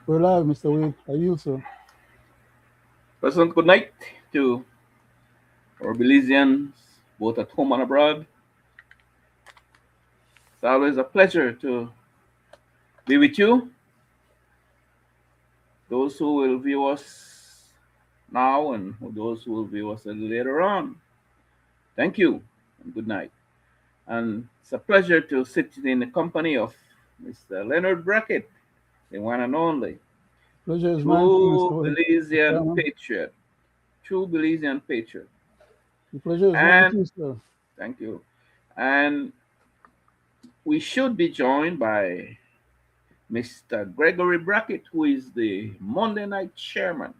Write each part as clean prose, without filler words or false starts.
We're live, Mr. Wade. I yield, sir. Pleasant good night to our Belizeans, both at home and abroad. It's always a pleasure to be with you. Those who will view us now and those who will view us a little later on. Thank you and good night. And it's a pleasure to sit in the company of Mr. Leonard Brackett, the one and only Pleasure is mine too, true Mr. Wade. Mr. Belizean Chairman. patriot, true Belizean patriot. The pleasure is mine And too, sir. thank you. And we should be joined by Mr. Gregory Brackett, who is the Monday night chairman.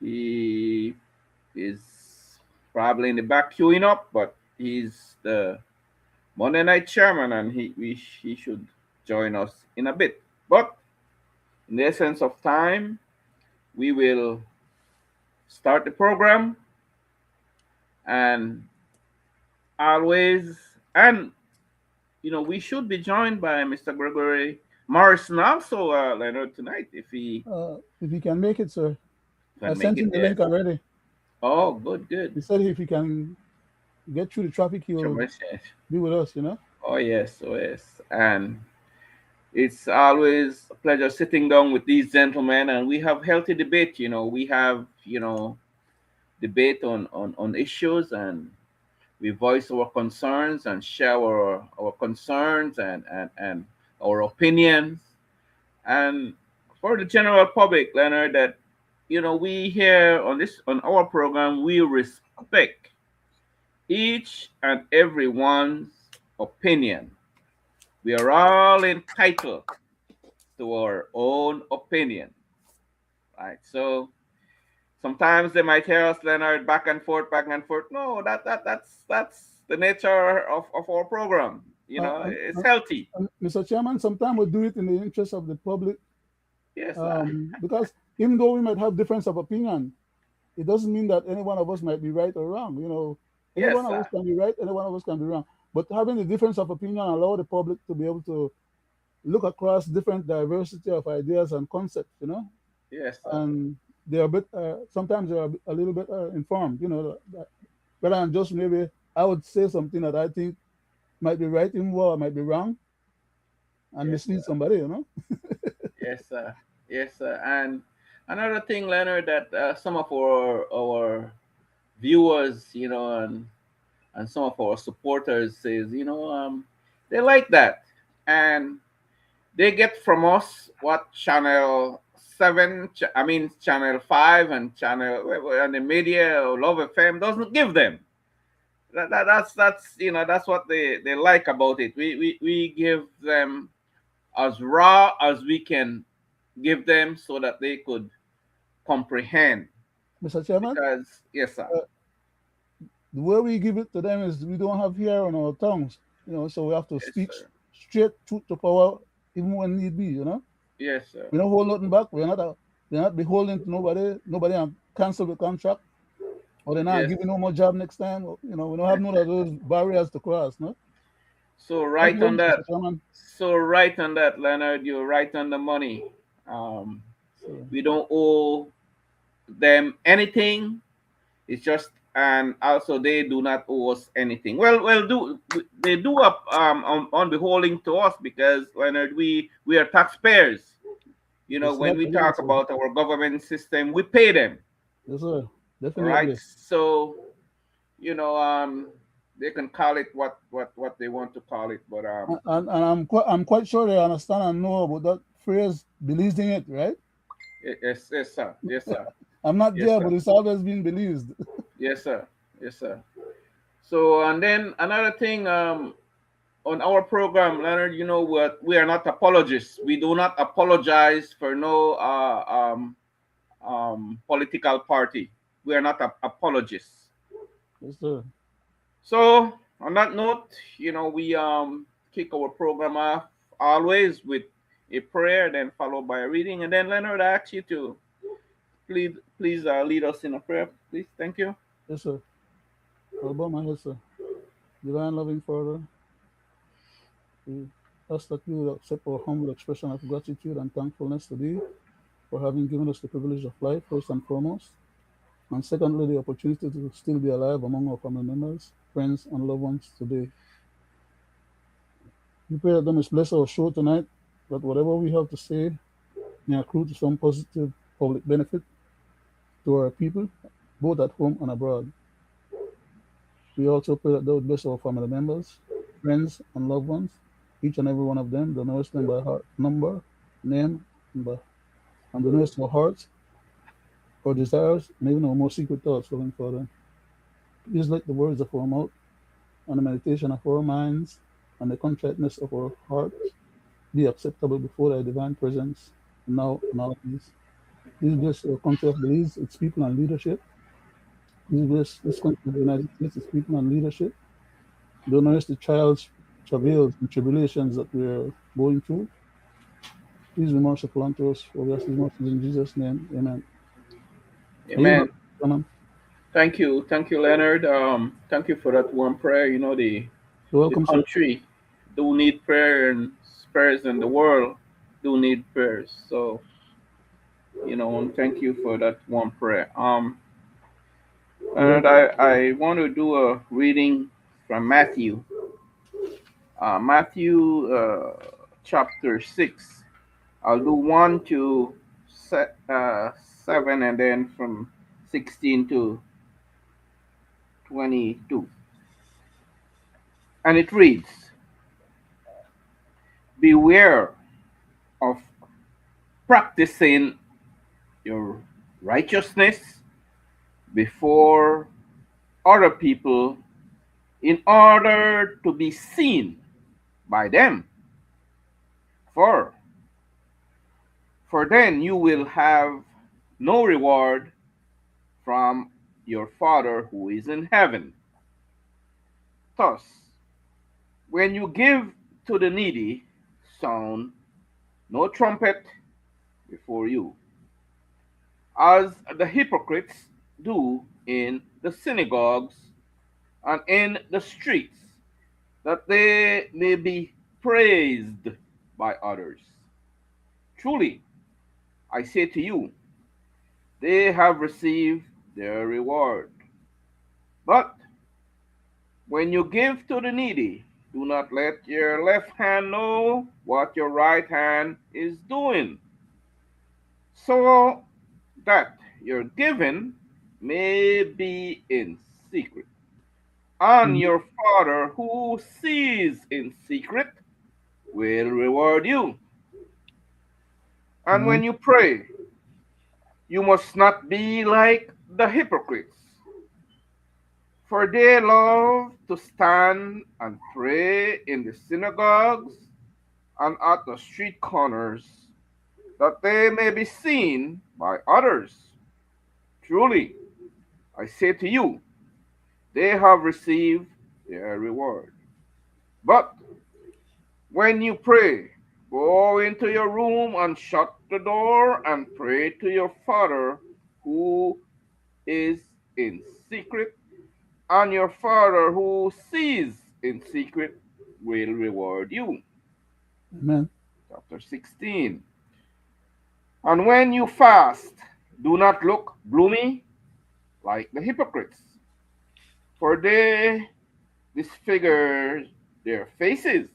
He is probably in the back queuing up, but he's the Monday night chairman and he should join us in a bit. But in the essence of time, we will start the program and always, and we should be joined by Mr. Gregory Morrison also, Leonard, tonight, if he If you can make it, sir. I can make sent it. him the Yes. link already. Oh, good, good. He said if he can get through the traffic, he will Information. be with us. Oh yes, oh yes. And it's always a pleasure sitting down with these gentlemen and we have healthy debate, We have, debate on issues and we voice our concerns and share our concerns and our opinions. And for the general public, Leonard, that we here on our program, we respect each and everyone's opinion. We are all entitled to our own opinion, right? So sometimes they might hear us, Leonard, back and forth, back and forth. No, that's the nature of our program. It's And, healthy. Mr. Chairman, sometimes we do it in the interest of the public Yes, because even though we might have difference of opinion, it doesn't mean that any one of us might be right or wrong. Any yes, one of us can be right, any one of us can be wrong. But having the difference of opinion allow the public to be able to look across different diversity of ideas and concepts, yes, and they are a bit sometimes they are a little bit informed, rather than just maybe I would say something that I think might be right in or might be wrong and yes, mislead somebody. yes, yes. And another thing, Leonard, that some of our viewers, and some of our supporters says, they like that, and they get from us what channel seven, I mean channel five and and the media or Love FM doesn't give them. That's what they like about it. We give them as raw as we can give them so that they could comprehend. Mr. Chairman, Because yes, sir. uh, the way we give it to them is we don't have hair on our tongues, so we have to Yes, speak sir. straight to power even when need be. Yes, sir. We don't hold nothing back. We're not beholden to nobody. Nobody can cancel the contract or they're not Yes. giving no more job next time. We don't have none of those barriers to cross. No. So Thank right you very on much, that. Mr. Chairman. So right on that, Leonard. You're right on the money. Um, So, we don't owe them anything. It's just, and also they do not owe us anything. Well, do they do up on beholding to us because Leonard, we are taxpayers. yes, When we definitely, talk sir. about our government system, we pay them. Yes, sir. All right. Definitely. So you know, they can call it what they want to call it, but And I'm quite sure they understand and know about that phrase, believing it, right? yes, yes, sir, yes, sir, I'm not yes, there, sir, but it's always been believed. yes, sir, yes, sir. So, and then another thing, on our program, Leonard, what, we are not apologists. We do not apologize for no political party. We are not apologists. Yes, sir. So, on that note, we kick our program off always with a prayer, then followed by a reading, and then Leonard, I ask you to please lead us in a prayer, please. Thank you. Yes, sir. I'll bow my head, sir. Divine loving Father, we ask that you will accept our humble expression of gratitude and thankfulness today for having given us the privilege of life, first and foremost, and secondly, the opportunity to still be alive among our family members, friends, and loved ones today. We pray that God may bless our show tonight, that whatever we have to say may accrue to some positive public benefit to our people, both at home and abroad. We also pray that God would bless our family members, friends, and loved ones, each and every one of them, the knowest them by heart, number, name, and, and the knowest our hearts, our desires, and even our most secret thoughts, Heavenly Father. Please let the words of our mouth and the meditation of our minds and the contriteness of our hearts be acceptable before thy divine presence now and always. Please bless our country of Belize, its people and leadership. Please bless this country of the United States, its people and leadership. Don't notice the trials, travails, and tribulations that we are going through. Please be merciful unto us, for we ask these mercies in Jesus' name. Amen. I yield my Amen. Amen. Thank you, Leonard. Thank you for that warm prayer. You know, You're the welcome, sir. country do need prayer, and prayers in the world do need prayers. So, and thank you for that warm prayer. You're And welcome. I want to do a reading from Matthew, Matthew chapter 6. I'll do 1 to 7, and then from 16 to 22. And it reads, beware of practicing your righteousness before other people in order to be seen by them. For, for then you will have no reward from your Father who is in heaven. Thus, when you give to the needy, sound no trumpet before you, as the hypocrites do in the synagogues and in the streets, that they may be praised by others. Truly, I say to you, they have received their reward. But when you give to the needy, do not let your left hand know what your right hand is doing, so that your giving may be in secret. And Amen. your Father who sees in secret will reward you. And when Amen. you pray, you must not be like the hypocrites, for they love to stand and pray in the synagogues and at the street corners, that they may be seen by others. Truly, I say to you, they have received their reward. But when you pray, go into your room and shut the door and pray to your Father who is in secret, and your Father who sees in secret will reward you. Amen. Chapter 16. And when you fast, do not look gloomy like the hypocrites, for they disfigure their faces,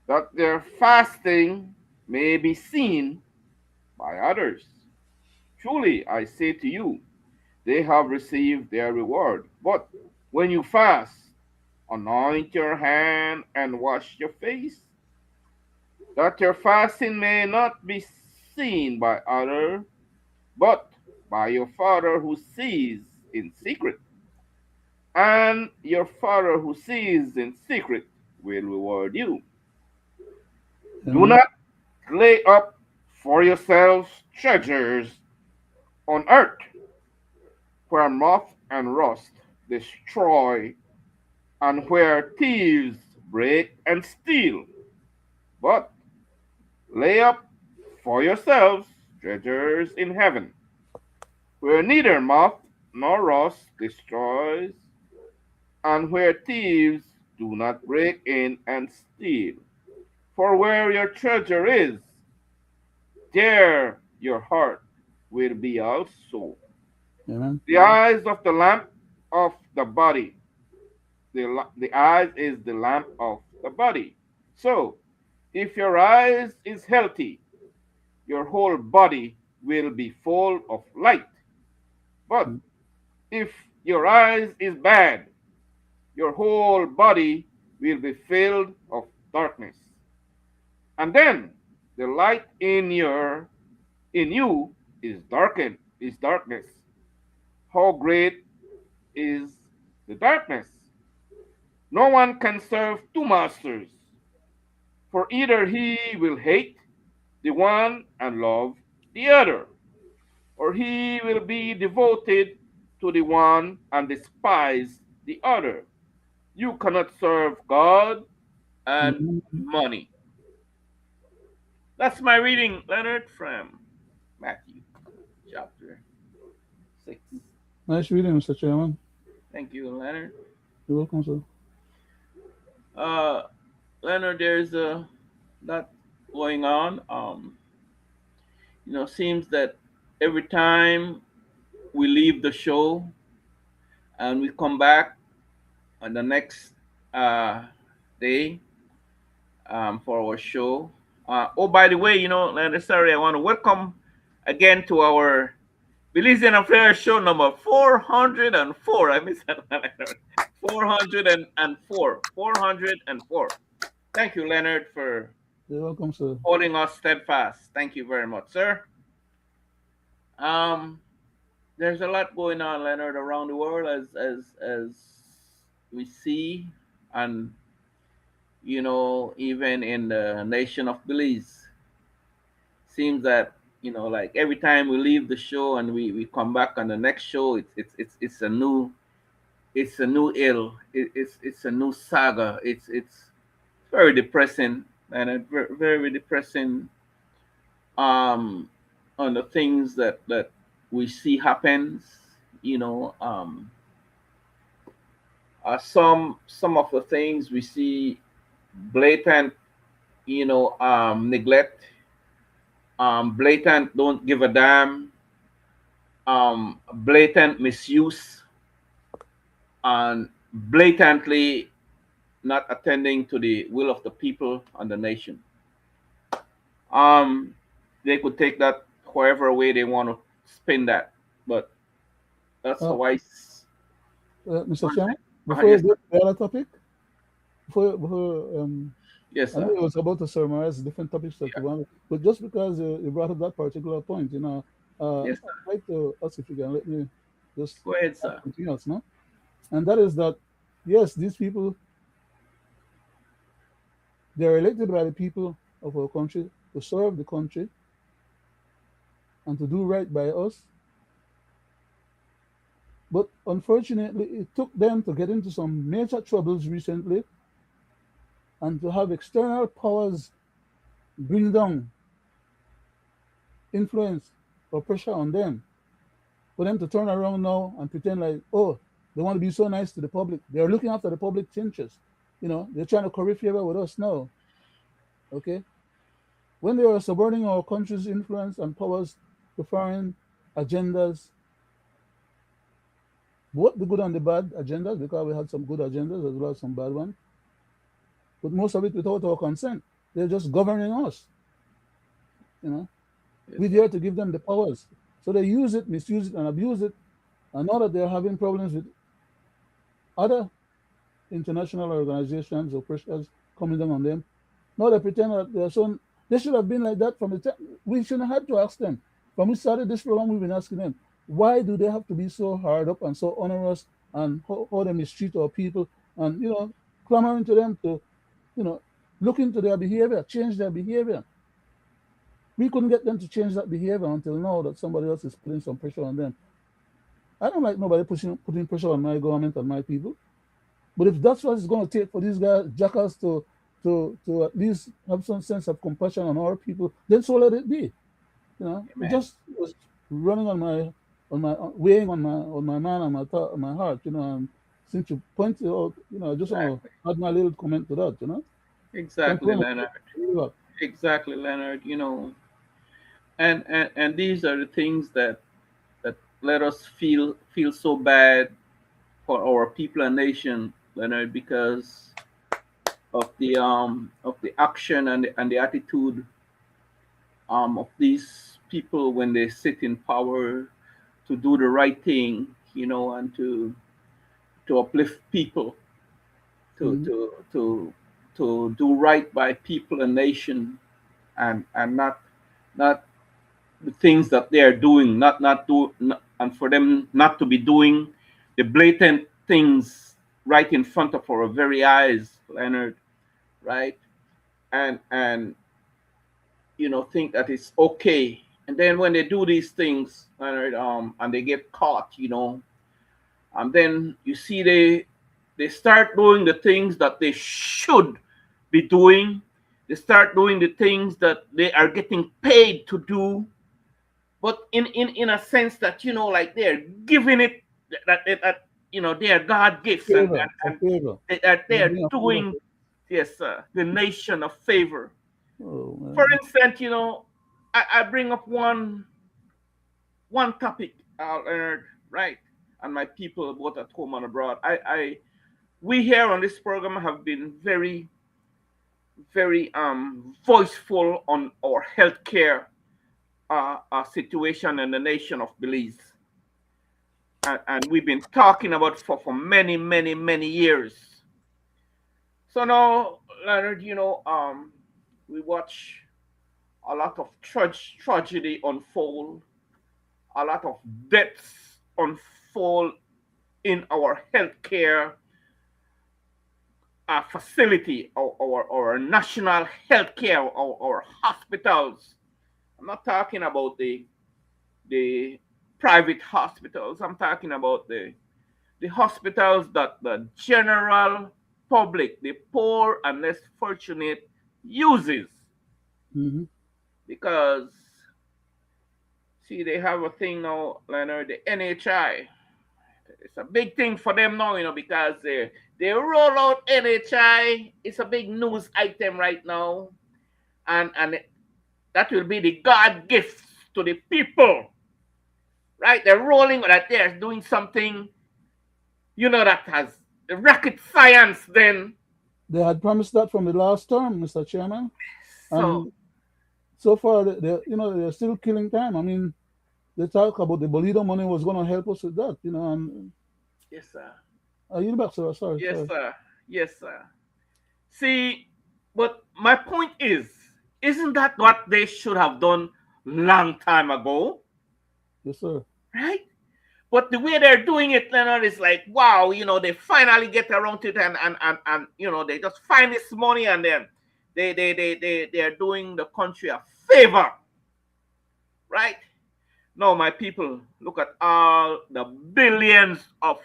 that their fasting may be seen by others. Truly, I say to you, they have received their reward. But when you fast, anoint your hand and wash your face, that your fasting may not be seen by others, but by your Father who sees in secret. And your Father who sees in secret will reward you. Do Amen. not lay up for yourselves treasures on earth, where moth and rust destroy, and where thieves break and steal. But lay up for yourselves treasures in heaven, where neither moth nor rust destroys, and where thieves do not break in and steal. For where your treasure is, there your heart will be also. Amen. The eyes of the lamp of the body. The eyes is the lamp of the body. So, if your eyes is healthy, your whole body will be full of light. But Mm. if your eyes is bad, your whole body will be filled of darkness. And then the light in you is darkness. How great is the darkness? No one can serve two masters, for either he will hate the one and love the other, or he will be devoted to the one and despise the other. You cannot serve God and Mhm. money. That's my reading, Leonard, from Matthew chapter 6. Nice reading, Mr. Chairman. Thank you, Leonard. You're welcome, sir. Uh, Leonard, there's a lot going on. Seems that every time we leave the show and we come back on the next uh, day for our show. Oh, by the way, Leonard, sorry, I want to welcome again to our Belizean Affairs show number 404. I missed that one, Leonard. 404. 404. Thank you, Leonard, for You're welcome, sir. holding us steadfast. Thank you very much, sir. Um, there's a lot going on, Leonard, around the world as we see, and even in the nation of Belize. Seems that like every time we leave the show and we come back on the next show, it's a new ill. It's a new saga. It's very depressing, and a very, very depressing um on the things that we see happens. You know, some of the things we see blatant, neglect, blatant don't give a damn, blatant misuse, and blatantly not attending to the will of the people and the nation. Um, they could take that however way they want to spin that, but that's Uh, how Mr. Chairman, before you yes, go sir. to the other topic, before Yes, I know sir. it was about to summarize different topics that you Yeah. wanted, but just because you brought up that particular point, Yes, I'd sir. like to ask if you can let me just Go ahead, add sir. something else, no? And that is that, yes, these people, they're elected by the people of our country to serve the country and to do right by us. But unfortunately, it took them to get into some major troubles recently and to have external powers bring down influence or pressure on them, for them to turn around now and pretend like, oh, they want to be so nice to the public. They're looking after the public's interest. They're trying to curry favor with us now. Okay. When they are subverting our country's influence and powers to foreign agendas, both the good and the bad agendas, because we had some good agendas as well as some bad ones, but most of it without our consent. They're just governing us. You know, Yes, we're sir. there to give them the powers. So they use it, misuse it, and abuse it. And now that they're having problems with other international organizations or pressures coming down on them. Now they pretend that they're so. They should have been like that from the time. We shouldn't have had to ask them. When we started this program, we've been asking them, why do they have to be so hard up and so onerous and how they mistreat our people and, clamoring to them to, you know, look into their behavior, change their behavior. We couldn't get them to change that behavior until now that somebody else is putting some pressure on them. I don't like nobody putting pressure on my government and my people. But if that's what it's going to take for these guys, jackals, to at least have some sense of compassion on our people, then so let it be. It Amen. just was running on my weighing on my mind and my thought and my heart. And since you pointed out, I just want Exactly. to add my little comment to that. Exactly, Confirm Leonard. it. Exactly, Leonard. And these are the things that let us feel so bad for our people and nation, Leonard, because of the action and the attitude of these people when they sit in power to do the right thing, and to uplift people, to Mm-hmm. to to to do right by people and nation, and not the things that they are doing, not do not, and for them not to be doing the blatant things right in front of our very eyes, Leonard, right? And think that it's okay. And then when they do these things, Leonard, and they get caught, and then you see they start doing the things that they should be doing. They start doing the things that they are getting paid to do, but in a sense that like they're giving it, that they are God gifts, and Favor, a and favor. they They're are doing a favor. doing, yes, the nation a favor. Oh For man. instance, I bring up one topic, Leonard, right? And my people both at home and abroad. We here on this program have been very, very voiceful on our healthcare situation in the nation of Belize, and we've been talking about for many, many, many years. So now, Leonard, we watch a lot of tragedy unfold, a lot of deaths unfold in our healthcare facility, our national healthcare, our hospitals. I'm not talking about the private hospitals. I'm talking about the hospitals that the general public, the poor and less fortunate, uses. Mm-hmm. Because, see, they have a thing now, Leonard, the NHI. It's a big thing for them now, because they roll out NHI. It's a big news item right now, and that will be the God gift to the people, right? They're rolling that they're doing something, that has rocket science. Then, They had promised that from the last term, Mr. Chairman, so and so far they're still killing time. I mean, they talk about the Bolito money was going to help us with that, and yes, sir. you back, sir. Sorry, Yes, sorry. sir. Yes, sir. See, but my point is, isn't that what they should have done long time ago, Yes, sir. right? But the way they're doing it, Leonard, is like, wow, they finally get around to it, and they just find this money, and then they're doing the country a favor, right? Now, my people, look at all the billions of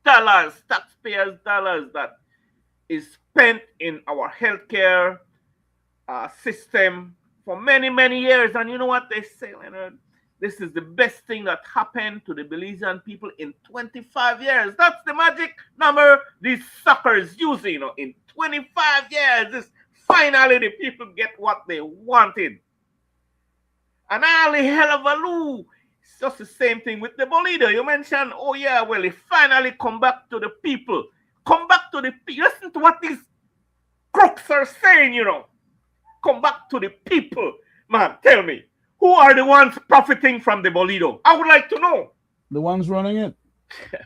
dollars, taxpayers' dollars, that is spent in our healthcare system for many, many years. And you know what they say, Leonard? This is the best thing that happened to the Belizean people in 25 years. That's the magic number these suckers use. In 25 years, this finally the people get what they wanted. And all the hell of a loo. It's just the same thing with the Bolida. You mentioned, oh yeah, well, it finally come back to the people. Come back to the people. Listen to what these crooks are saying. Come back to the people. Man, tell me, who are the ones profiting from the Bolido? I would like to know. The ones running it, the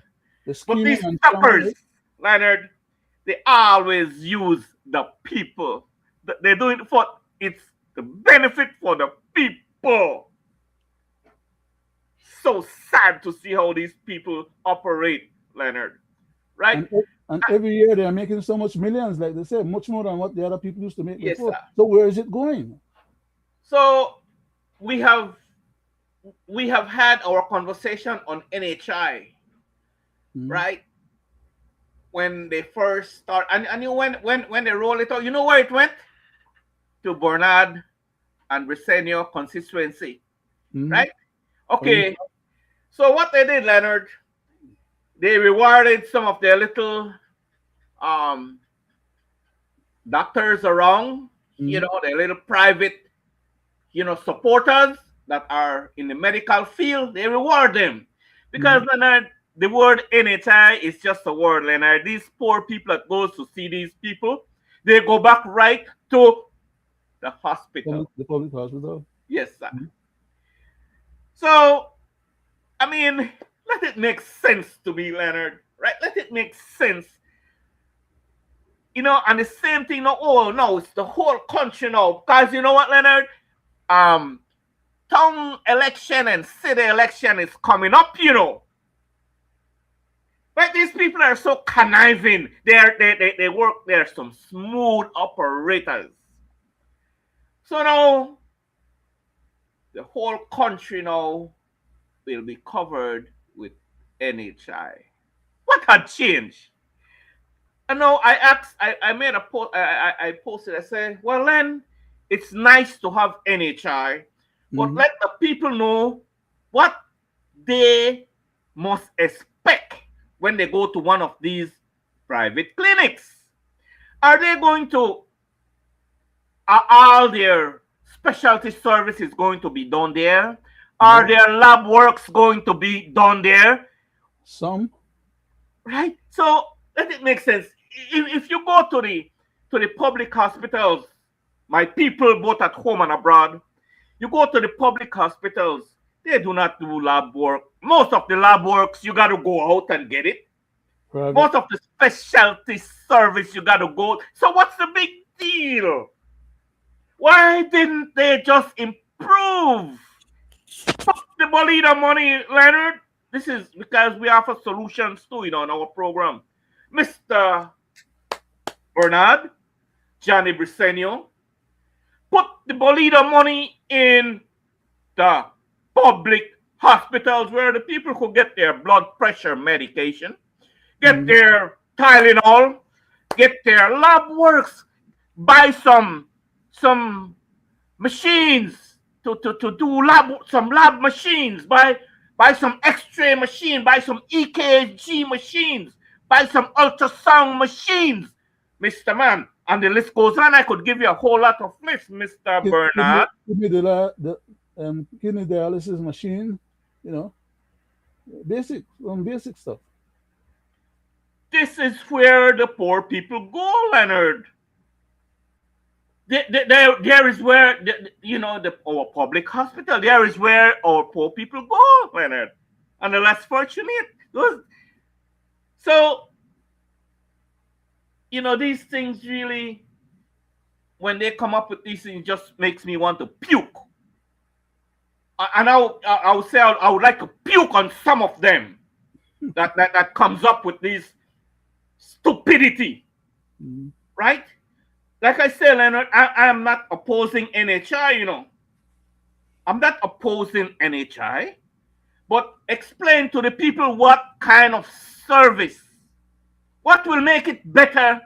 But scheming these and suckers, scamming. Leonard, they always use the people. They're doing it for, it's the benefit for the people. So sad to see how these people operate, Leonard. Right? And and every year they are making so much millions, like they say, much more than what the other people used to make Yes, before. sir. So where is it going? So we have we have had our conversation on NHI, Mm-hmm. right? When they first start, and you when they roll it out, you know where it went? To Bernard and Bresenio constituency, Mm-hmm. right? Okay. So what they did, Leonard, they rewarded some of their little um doctors around, Mm-hmm. the little private, supporters that are in the medical field, they reward them. Because, Mm-hmm. Leonard, the word NHI is just a word, Leonard. These poor people that goes to see these people, they go back right to the hospital. The public hospital. Yes, sir. Mm-hmm. So, I mean, let it make sense to me, Leonard. Right? Let it make sense. And the same thing, no, oh no, it's the whole country now. Because you know what, Leonard? Um, town election and city election is coming up. But these people are so conniving. They work, they're some smooth operators. So now the whole country now will be covered with NHI. What a change! I know I asked, I made a post, I posted, I said, well, then it's nice to have NHI, but Mm-hmm. let the people know what they must expect when they go to one of these private clinics. Are they going to, are all their specialty services going to be done there? Are No. their lab works going to be done there? Some. Right? So let it make sense. If you go to the public hospitals, my people both at home and abroad, you go to the public hospitals, they do not do lab work. Most of the lab works you got to go out and get it. Private. Most of the specialty service you got to go. So what's the big deal? Why didn't they just improve? Fuck the Bolida money, Leonard. This is because we offer solutions to it on our program. Mr. Bernard, Johnny Brisenio, put the Bolida money in the public hospitals where the people could get their blood pressure medication, get Mm-hmm. their Tylenol, get their lab works, buy some machines to do lab machines, buy some X-ray machine, buy some EKG machines, buy some ultrasound machines, Mr. Man. And the list goes on. I could give you a whole lot of lists, Mr. Bernard. Give me the kidney dialysis machine. You know, basic stuff. This is where the poor people go, Leonard. There is where our public hospital. There is where our poor people go, Leonard, and the less fortunate. So these things really, when they come up with these things, just makes me want to puke. And I would say I would like to puke on some of them that comes up with this stupidity, Mm-hmm. right? Like I said, Leonard, I am not opposing NHI. I'm not opposing NHI, but explain to the people what kind of service, what will make it better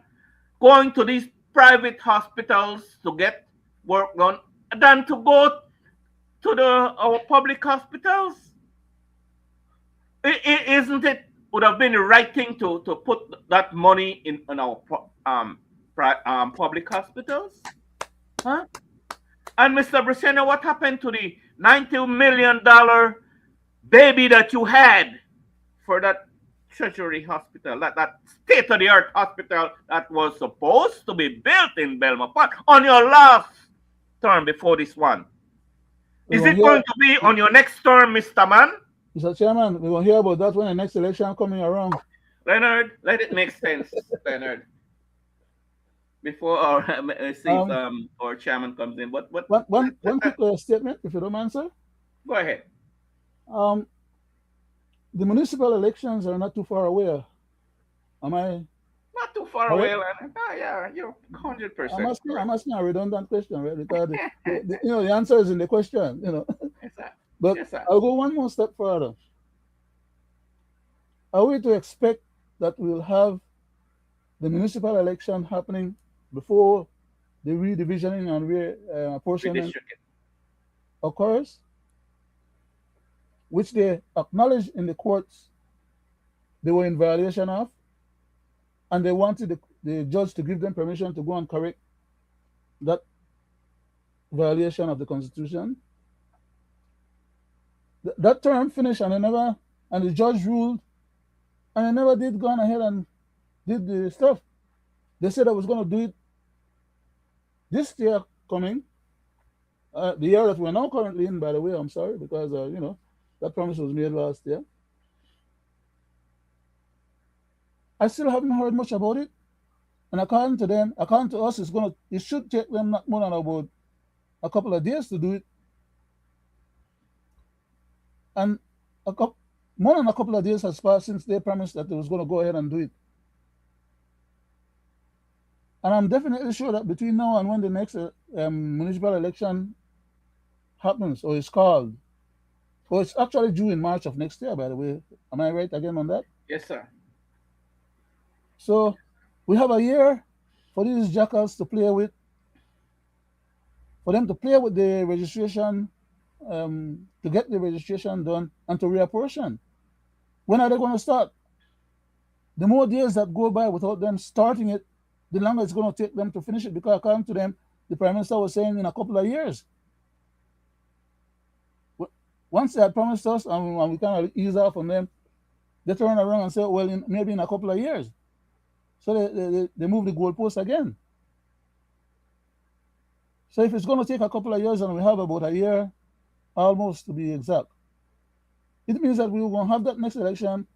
going to these private hospitals to get work done than to go to our public hospitals. Isn't it would have been the right thing to put that money in our public hospitals? Huh? And Mr. Brasena, what happened to the $90 million baby that you had for that Treasury Hospital, that state of the art hospital that was supposed to be built in Belmont Park on your last term before this one? We're Is gonna it going hear, to be on your next term, Mr. Man? Mr. Chairman. We're gonna hear about that when the next election coming around. Leonard, let it make sense, Leonard, before our see if Um, our chairman comes in. But one quick statement, if you don't mind, sir. go ahead. Um, the municipal elections are not too far away. Am I Not too far away, correct? Leonard. Oh, yeah, you're hundred I'm percent asking. correct. I'm asking a redundant question, right? Because the answer is in the question. Yes, sir. But Yes, sir. I'll go one more step further. Are we to expect that we'll have the municipal election happening before the redivisioning and apportionment Redistricting. occurs, which they acknowledge in the courts they were in violation of, and they wanted the judge to give them permission to go and correct that violation of the Constitution. That term finished, and the judge ruled, and they never did go on ahead and did the stuff. They said I was going to do it this year coming, the year that we're now currently in, by the way. I'm sorry, because, that promise was made last year. I still haven't heard much about it. And according to us, it should take them not more than about a couple of days to do it. And a couple, more than a couple of days has passed since they promised that they was going to go ahead and do it. And I'm definitely sure that between now and when the next municipal election happens or is called, or it's actually due in March of next year, by the way. Am I right again on that? Yes, sir. So we have a year for these jackals to play with, for them to play with the registration, to get the registration done and to reapportion. When are they going to start? The more days that go by without them starting it, the longer it's going to take them to finish it, because according to them, the Prime Minister was saying in a couple of years. Once they had promised us and we kind of ease off on them, they turn around and say, well, maybe in a couple of years. So they move the goalpost again. So if it's going to take a couple of years and we have about a year, almost to be exact, it means that we will have that next election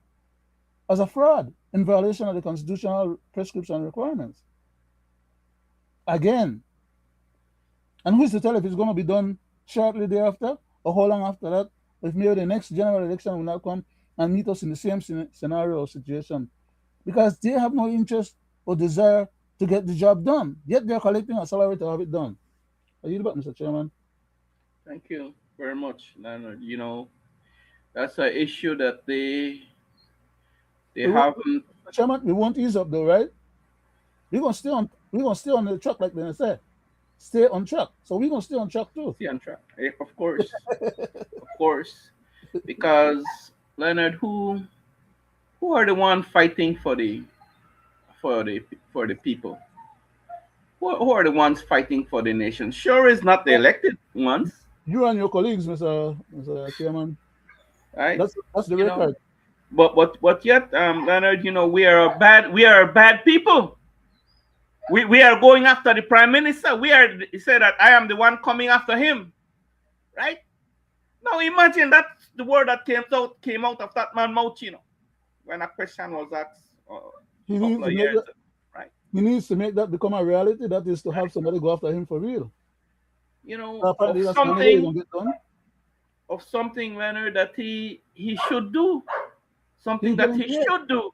as a fraud in violation of the constitutional prescription requirements. Again. And who's to tell if it's going to be done shortly thereafter or how long after that? If maybe the next general election will not come and meet us in the same scenario or situation. Because they have no interest or desire to get the job done. Yet they're collecting a salary to have it done. I yield back, Mr. Chairman. Thank you very much, Leonard. That's an issue that they haven't. Mr. Chairman, we won't ease up though, right? We're gonna stay on the track, like they say. Stay on track. So we're gonna stay on track too. See on track. Of course. Of course. Because Leonard, who are the one fighting for the people? Who are the ones fighting for the nation? Sure is not the elected ones, You and your colleagues, Mr. Chairman. right? That's the You know, record. but yet, Leonard, we are bad people. We are going after the prime minister. He said that I am the one coming after him, right? Now imagine that the word that came out of that man's mouth, when a question was asked He a needs couple to of make years that ago, right? he needs to make that become a reality. That is to have Right. somebody go after him for real. You know, of Apparently that's the only way it's something gonna get done. of something, Leonard, that he should do. Something He's that getting he paid. should do.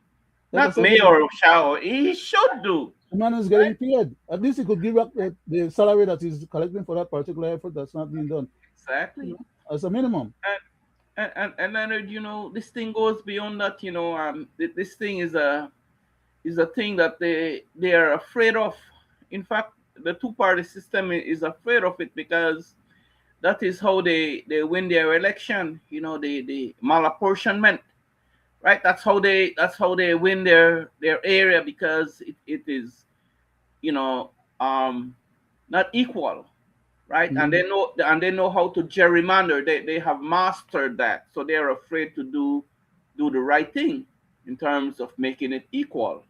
Like I Not said, may or shall. He should do. the man is Right? getting paid. At least he could give up the salary that he's collecting for that particular effort that's not being done. Exactly. As a minimum. And Leonard, this thing goes beyond that. This thing is a thing that they are afraid of. In fact, the two-party system is afraid of it because that is how they win their election. The malapportionment, right? That's how they win their area because it is you know not equal, right? And Mhm. they know how to gerrymander. They have mastered that, so they're afraid to do the right thing in terms of making it equal.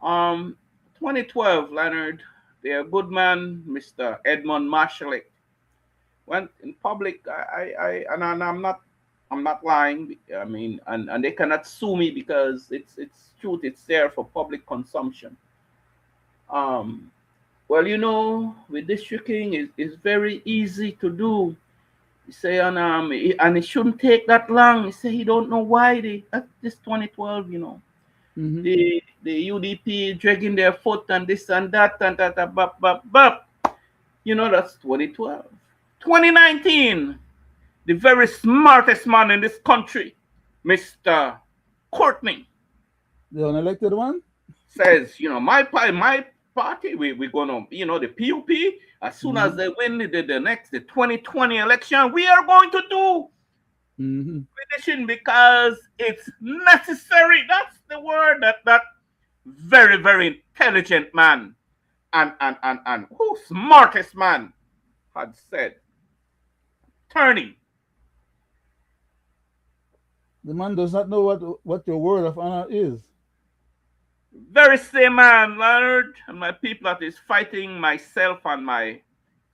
um 2012, Leonard, their good man, Mr. Edmund Marshall, went in public. And I'm not lying. I mean, and they cannot sue me because it's truth. It's there for public consumption. Um, well, with districting is very easy to do. You say, and it shouldn't take that long. You say he don't know why this 2012. Mhm. The UDP dragging their foot and this and that and that, bop, bop, bop. That's 2012. 2019, the very smartest man in this country, Mr. Courtney, The unelected one. says, my party, we're gonna, the PUP, as soon as Mhm. they win the 2020 election, we are going to do Mhm. petition because it's necessary. That's the word that very, very intelligent man, and who smartest man had said, attorney, The man does not know what your word of honor is. very same man, Leonard, and my people that is fighting myself and my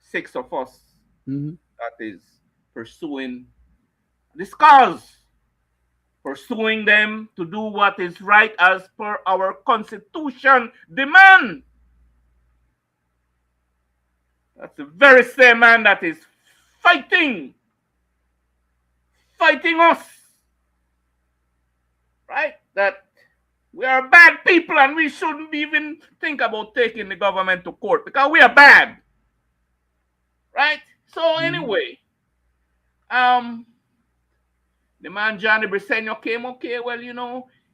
six of us Hmm. that is pursuing this cause, pursuing them to do what is right as per our constitution demand. That's the very same man that is fighting, fighting us, right? That we are bad people and we shouldn't even think about taking the government to court because we are bad, right? So Hmm. anyway, um, the man Johnny Briseño came, okay, well,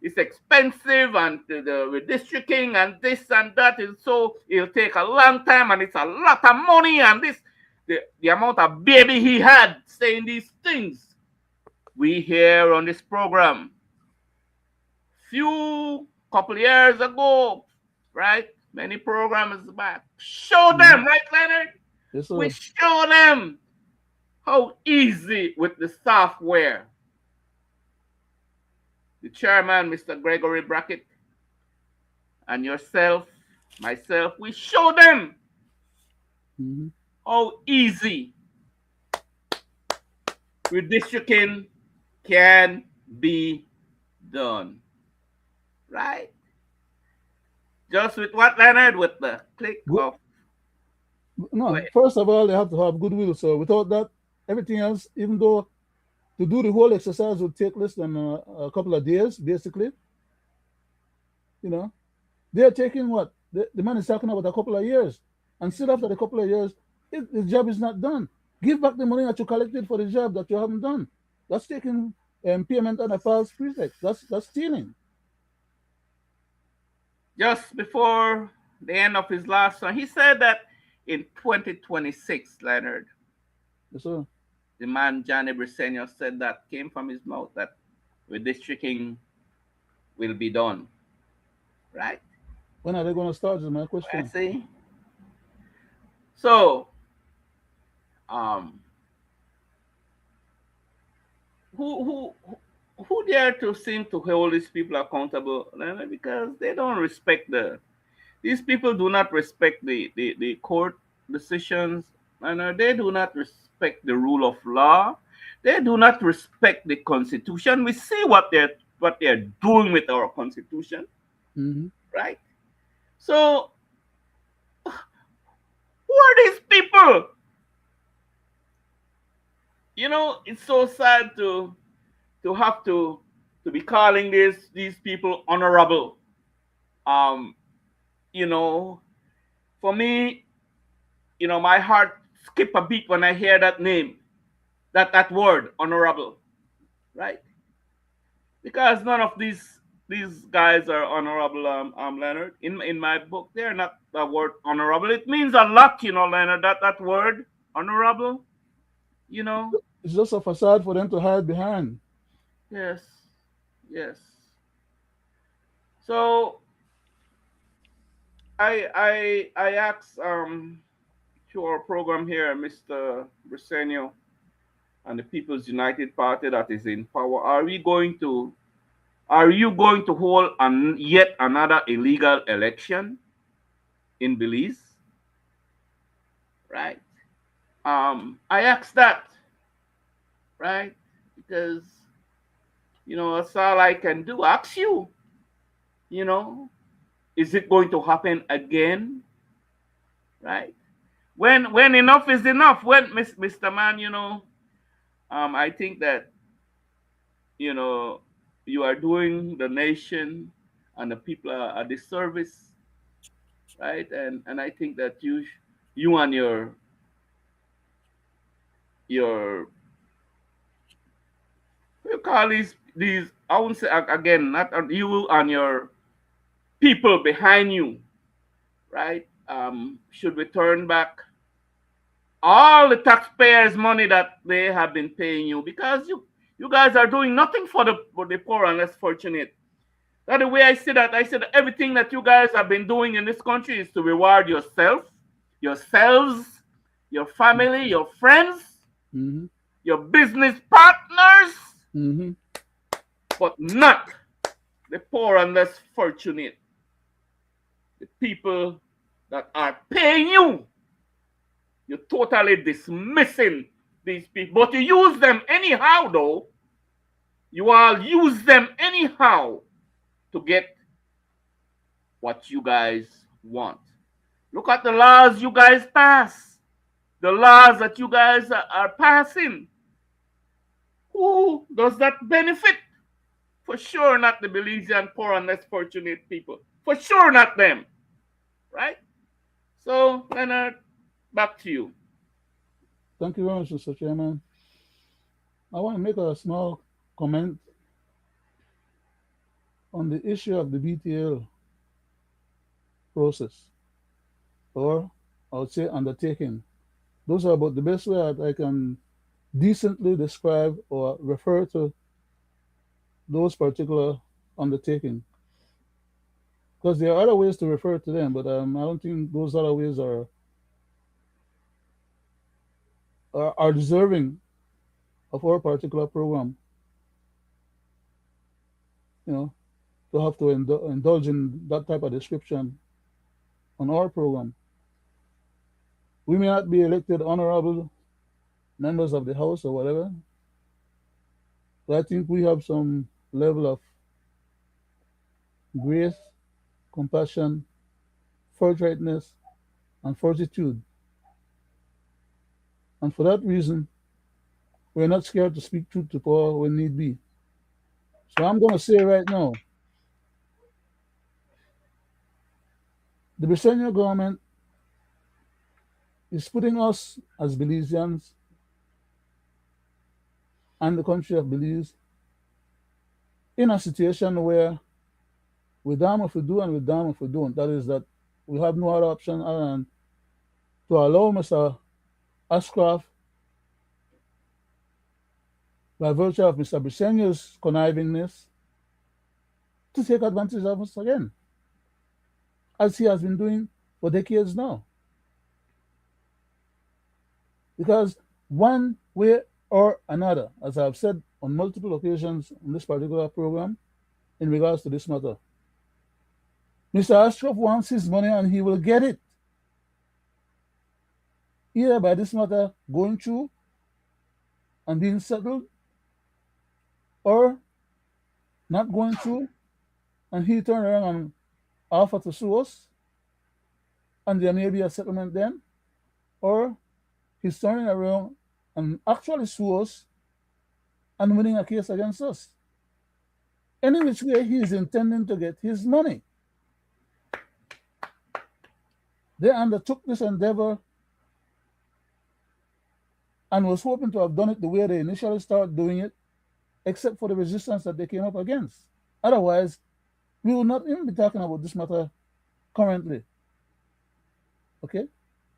it's expensive and the redistricting and this and that is so it'll take a long time and it's a lot of money and this the amount of baby he had saying these things. We here on this program few couple years ago, right? Many programs back. Show Hmm. them, right, Leonard? Yes, We sir. show them how easy with the software. The chairman, Mr. Gregory Brackett, and yourself, myself, we show them Hmm. how easy redistricting can be done, right? Just with what, Leonard? With the click Good. of, go No, ahead. first of all, they have to have goodwill. So without that, everything else, even though to do the whole exercise would take less than a couple of days, basically, you know, they're taking what the man is talking about a couple of years, and still after the couple of years, the job is not done. Give back the money that you collected for the job that you haven't done. That's taking payment on a false pretext. That's stealing. Just before the end of his last song, he said that in 2026, Leonard, So the man Johnny Briseño said that came from his mouth that redistricting will be done, right? when are they going to start? Is my I question. see. So, um, who dare to seem to hold these people accountable? Leonard? Because they don't respect these people do not respect the court decisions, and they do not respect the rule of law. They do not respect the constitution. We see what they're doing with our constitution, Hmm. right? So who are these people? It's so sad to have to be calling these people honorable. Um, you know, for me, my heart skip a beat when I hear that name, that word, honorable, right? Because none of these guys are honorable, Leonard. In my book, they're not the word honorable. It means a lot, Leonard. That word, honorable, you know. It's just a facade for them to hide behind. Yes, yes. So I asked to our program here, Mr. Briseño and the People's United Party that is in power. Are you going to hold yet another illegal election in Belize? Right? I asked that, right? Because that's all I can do. Ask you, you know, is it going to happen again? Right? When enough is enough. When Mr. Man, I think that you know you are doing the nation and the people a disservice, right? And I think that you and your what you call these I won't say again, not you and your people behind you, right? Should return back all the taxpayers' money that they have been paying you because you guys are doing nothing for the poor and less fortunate That's the way I see that. I said everything that you guys have been doing in this country is to reward yourself, yourselves, your family, your friends, Mm-hmm. your business partners, Mm-hmm. but not the poor and less fortunate, the people that are paying you. You're totally dismissing these people, but you use them anyhow, though. You all use them anyhow to get what you guys want. Look at the laws you guys pass, the laws that you guys are passing. Who does that benefit? For sure, not the Belizean poor and less fortunate people. For sure, not them. Right? So, Leonard, back to you. Thank you very much, Mr. Chairman. I want to make a small comment on the issue of the BTL process, or I would say undertaking. Those are about the best way that I can decently describe or refer to those particular undertaking. Because there are other ways to refer to them, but I don't think those other ways are deserving of our particular program. You know, to have to indulge in that type of description on our program. We may not be elected honorable members of the House or whatever, but I think we have some level of grace, compassion, forthrightness, and fortitude. And for that reason, we're not scared to speak truth to power when need be. So I'm going to say right now, the Brazilian government is putting us as Belizeans and the country of Belize in a situation where we damn if we do and we damn if we don't. That is that we have no other option other than to allow Mr. Ashcroft, by virtue of Mr. Briceño's connivingness, to take advantage of us again, as he has been doing for decades now. Because one way or another, as I've said on multiple occasions on this particular program, in regards to this matter, Mr. Ashcroft wants his money and he will get it. Either by this matter going through and being settled, or not going through and he turn around and offer to sue us, and there may be a settlement then, or he's turning around and actually sue us and winning a case against us. Any which way he is intending to get his money. They undertook this endeavor and was hoping to have done it the way they initially started doing it, except for the resistance that they came up against. Otherwise, we will not even be talking about this matter currently. Okay?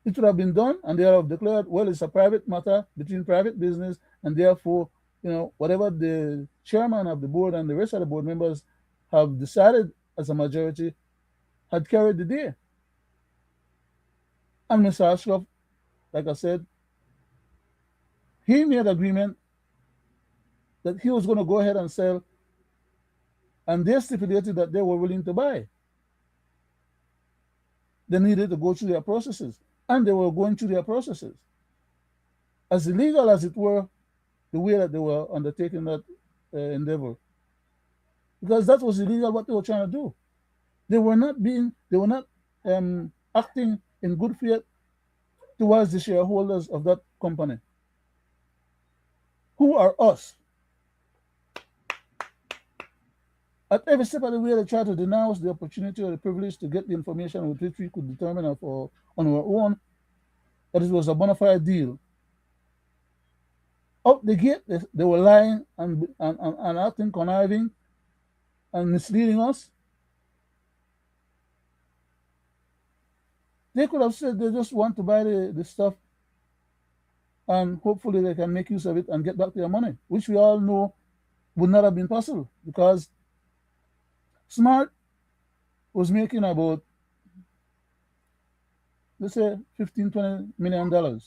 It would have been done, and they have declared, well, it's a private matter between private business, and therefore, whatever the chairman of the board and the rest of the board members have decided as a majority had carried the day. And Mr. Ashcroft, like I said, he made agreement that he was going to go ahead and sell, and they stipulated that they were willing to buy. They needed to go through their processes, and they were going through their processes. As illegal as it were, the way that they were undertaking that endeavor. Because that was illegal what they were trying to do. They were not acting in good faith towards the shareholders of that company. Who are us? At every step of the way, they try to denounce the opportunity or the privilege to get the information with which we could determine on our own that it was a bona fide deal. Out the gate, they were lying and acting conniving and misleading us. They could have said they just want to buy the stuff and hopefully they can make use of it and get back their money, which we all know would not have been possible because Smart was making about, let's say, 15, $20 million. And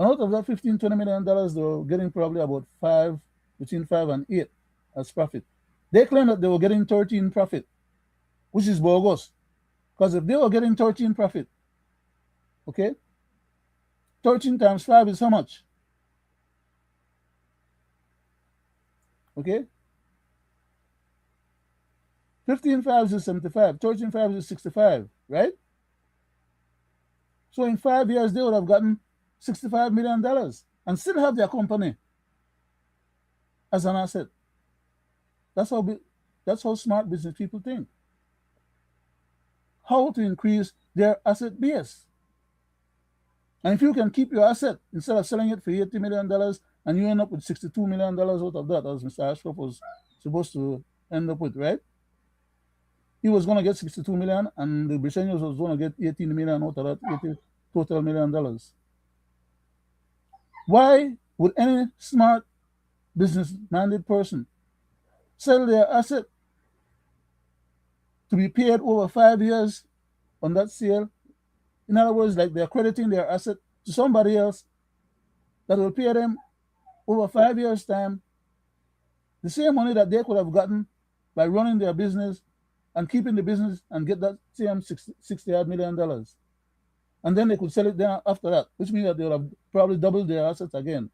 out of that 15, $20 million, they were getting probably about five, between 5 and 8 as profit. They claim that they were getting 13 profit, which is bogus. Because if they were getting 13 profit, okay, 13 times 5 is how much? Okay, 15 fives is 75, 13 fives is 65, right? So in 5 years, they would have gotten $65 million and still have their company as an asset. That's how that's how smart business people think. How to increase their asset base. And if you can keep your asset instead of selling it for $80 million and you end up with $62 million out of that, as Mr. Ashcroft was supposed to end up with, right? He was going to get 62 million and the Brazilians was going to get 18 million out of that 80 total $1 million. Why would any smart business minded person sell their asset to be paid over 5 years on that sale? In other words, like they're crediting their asset to somebody else that will pay them over 5 years' time the same money that they could have gotten by running their business and keeping the business and get that same $60 million. And then they could sell it down after that, which means that they would have probably doubled their assets again.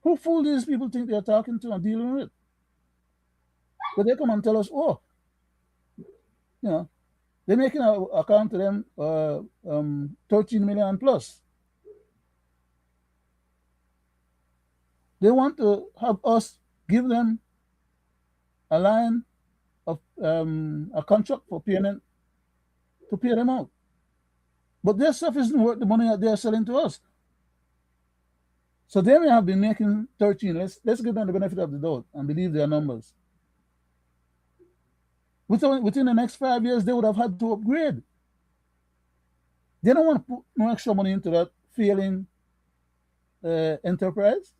Who fool these people think they're talking to and dealing with? But they come and tell us, oh, they're making an account to them 13 million plus. They want to have us give them a line of a contract for payment to pay them out. But their stuff isn't worth the money that they're selling to us. So they may have been making 13. Let's give them the benefit of the doubt and believe their numbers. Within the next 5 years, they would have had to upgrade. They don't want to put no extra money into that failing enterprise,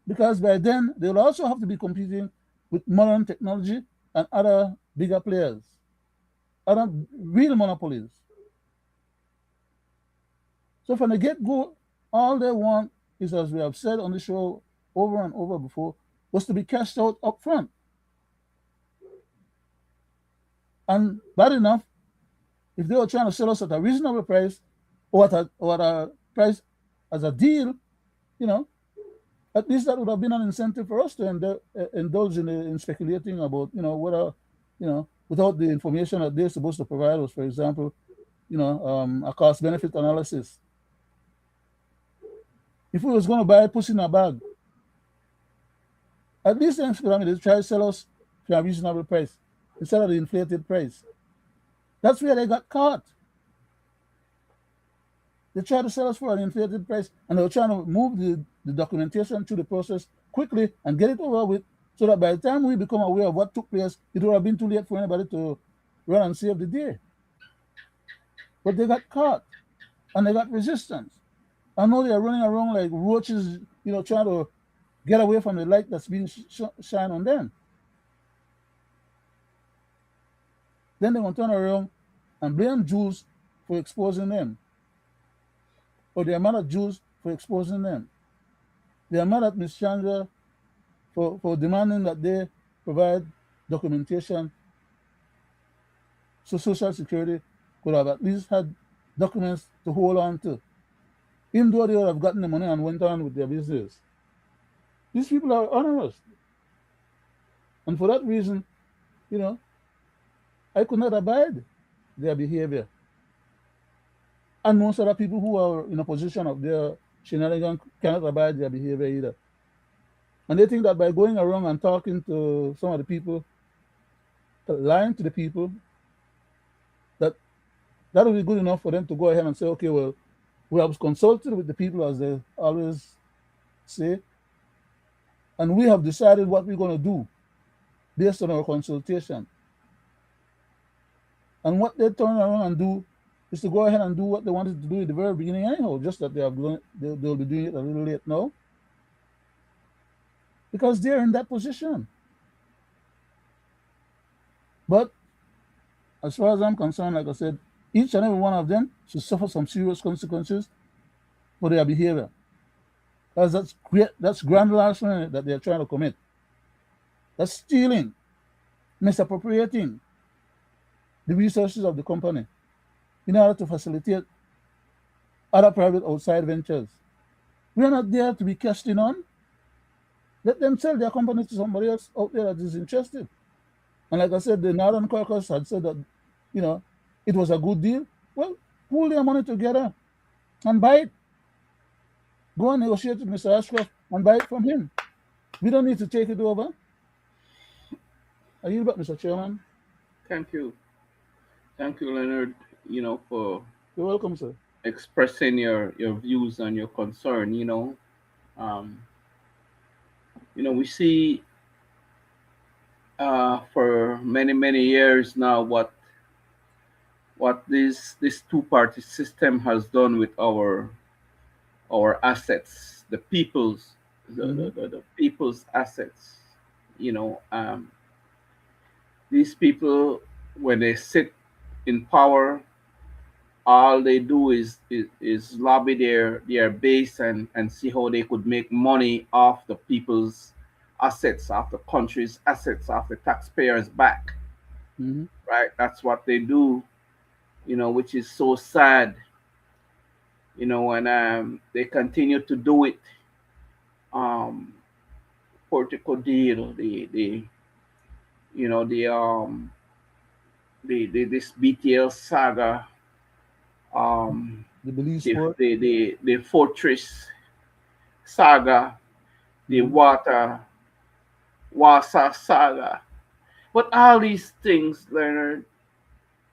because by then they'll also have to be competing with modern technology and other bigger players, other real monopolies. So from the get-go, all they want is, as we have said on the show over and over before, was to be cashed out up front. And bad enough, if they were trying to sell us at a reasonable price or at a price as a deal, at least that would have been an incentive for us to indulge in speculating about, whether, without the information that they're supposed to provide us, for example, a cost-benefit analysis. If we was going to buy pussy in a bag, at least they try to sell us for a reasonable price instead of the inflated price. That's where they got caught. They tried to sell us for an inflated price, and they were trying to move the documentation through the process quickly and get it over with, so that by the time we become aware of what took place, it would have been too late for anybody to run and save the day. But they got caught, and they got resistance. I know they are running around like roaches, trying to get away from the light that's being shined on them. Then they will turn around and blame Jews for exposing them, or they are mad at Jews for exposing them. They are mad at Ms. Chandra for demanding that they provide documentation, so Social Security could have at least had documents to hold on to, even though they would have gotten the money and went on with their business. These people are honest. And for that reason, I could not abide their behavior. And most other people who are in a position of their shenanigans cannot abide their behavior either. And they think that by going around and talking to some of the people, lying to the people, that will be good enough for them to go ahead and say, okay, well, we have consulted with the people, as they always say, and we have decided what we're going to do based on our consultation. And what they turn around and do is to go ahead and do what they wanted to do at the very beginning anyhow, just that they'll be doing it a little late now. because they're in that position. But as far as I'm concerned, like I said, each and every one of them should suffer some serious consequences for their behavior. Because that's great, that's grand larceny that they're trying to commit. That's stealing, misappropriating the resources of the company in order to facilitate other private outside ventures. We are not there to be cashed in on. Let them sell their company to somebody else out there that is interested. And like I said, the Northern Caucus had said that, you know, it was a good deal. Well, pool their money together and buy it. Go and negotiate with Mr. Ashcroft and buy it from him. We don't need to take it over. I yield back, Mr. Chairman. Thank you. Thank you, Leonard, for You're welcome, sir. expressing your views and your concern. Um, we see for many, many years now what this two-party system has done with our assets, the people's Mm-hmm. the people's assets. These people, when they sit in power, all they do is lobby their base and see how they could make money off the people's assets, off the country's assets, off the taxpayers' back. Mm-hmm. Right? That's what they do. Which is so sad. And they continue to do it. Um, Portico deal, the you know the this BTL saga, um, The Belize the sport. the the, the fortress saga, the Mm-hmm. Wasa saga. But all these things, Leonard,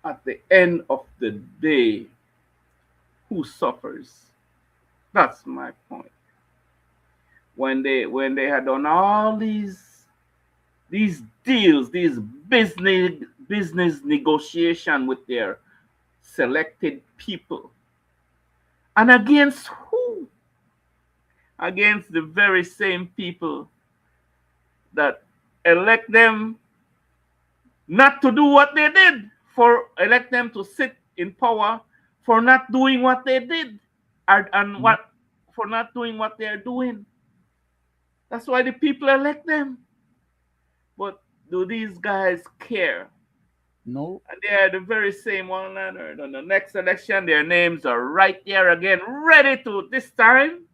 at the end of the day, who suffers? That's my point. When they had done all these deals, these business negotiation with their selected people, and against who? Against the very same people that elect them not to do what they did, for elect them to sit in power for not doing what they did, and Mm-hmm. what for not doing what they're doing. That's why the people elect them. But do these guys care? No. And they are the very same one Leonard. On the next election, their names are right there again, ready to. This time,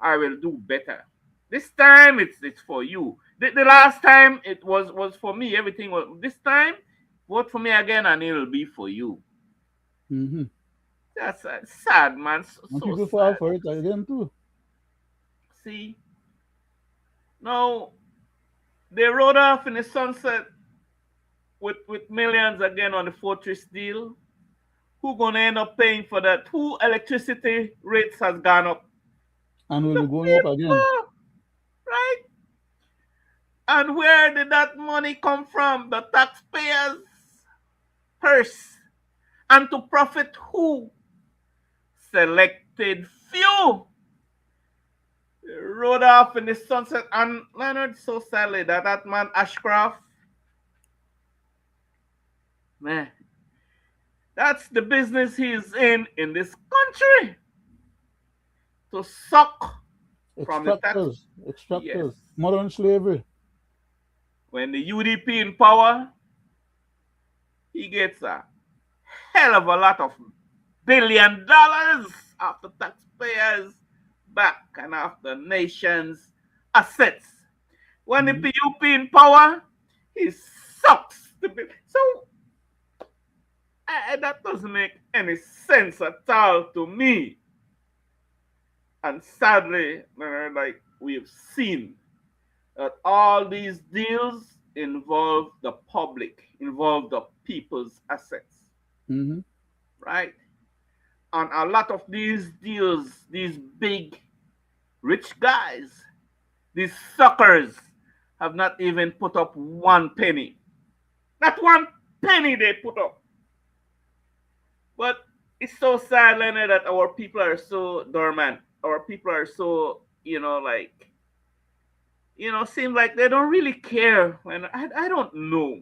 I will do better. This time, it's for you. The last time it was for me. Everything was. This time, vote for me again, and it'll be for you. Mm-hmm. That's sad, man. So, And so people fall sad. for it again too. See, now they rode off in the sunset with millions again on the fortress deal. Who gonna end up paying for that? Who electricity rates has gone up? And will The be going up again. people, right? And where did that money come from? The taxpayers' purse. And to profit who? Selected few. Rode off in the sunset. And Leonard, so sadly that man Ashcroft, man, that's the business he's in this country. To suck from the tax. Extractors, Yes. extractors, modern slavery. When the UDP in power, he gets a hell of a lot of $1 billion off the taxpayers back and off the nation's assets. When the Mm-hmm. PUP in power, he sucks. So that doesn't make any sense at all to me. And sadly, like we've seen, that all these deals involve the public, involve the people's assets, Mm-hmm. right? And a lot of these deals, these big rich guys, these suckers, have not even put up one penny. Not one penny they put up. But it's so sad, Leonard, that our people are so dormant. Our people are so, like seems like they don't really care. And I don't know,